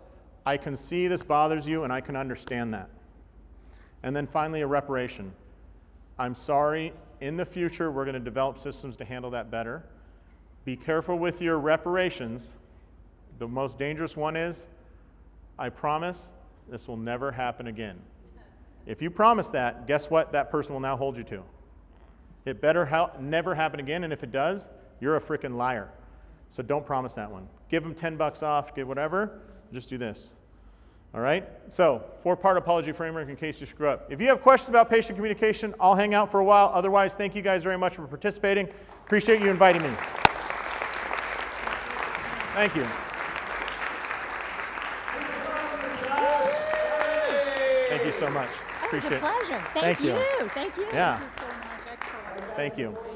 I can see this bothers you and I can understand that. And then finally, a reparation. I'm sorry, in the future we're going to develop systems to handle that better. Be careful with your reparations. The most dangerous one is, I promise this will never happen again. If you promise that, guess what that person will now hold you to? It better never happen again, and if it does, you're a freaking liar. So don't promise that one. Give them $10 off, give whatever, just do this. All right? So, 4-part apology framework in case you screw up. If you have questions about patient communication, I'll hang out for a while. Otherwise, thank you guys very much for participating. Appreciate you inviting me. Thank you. Thank you so much. That was a Appreciate it. pleasure. Thank you. Thank you. Yeah. Thank you so much. Excellent. Thank you.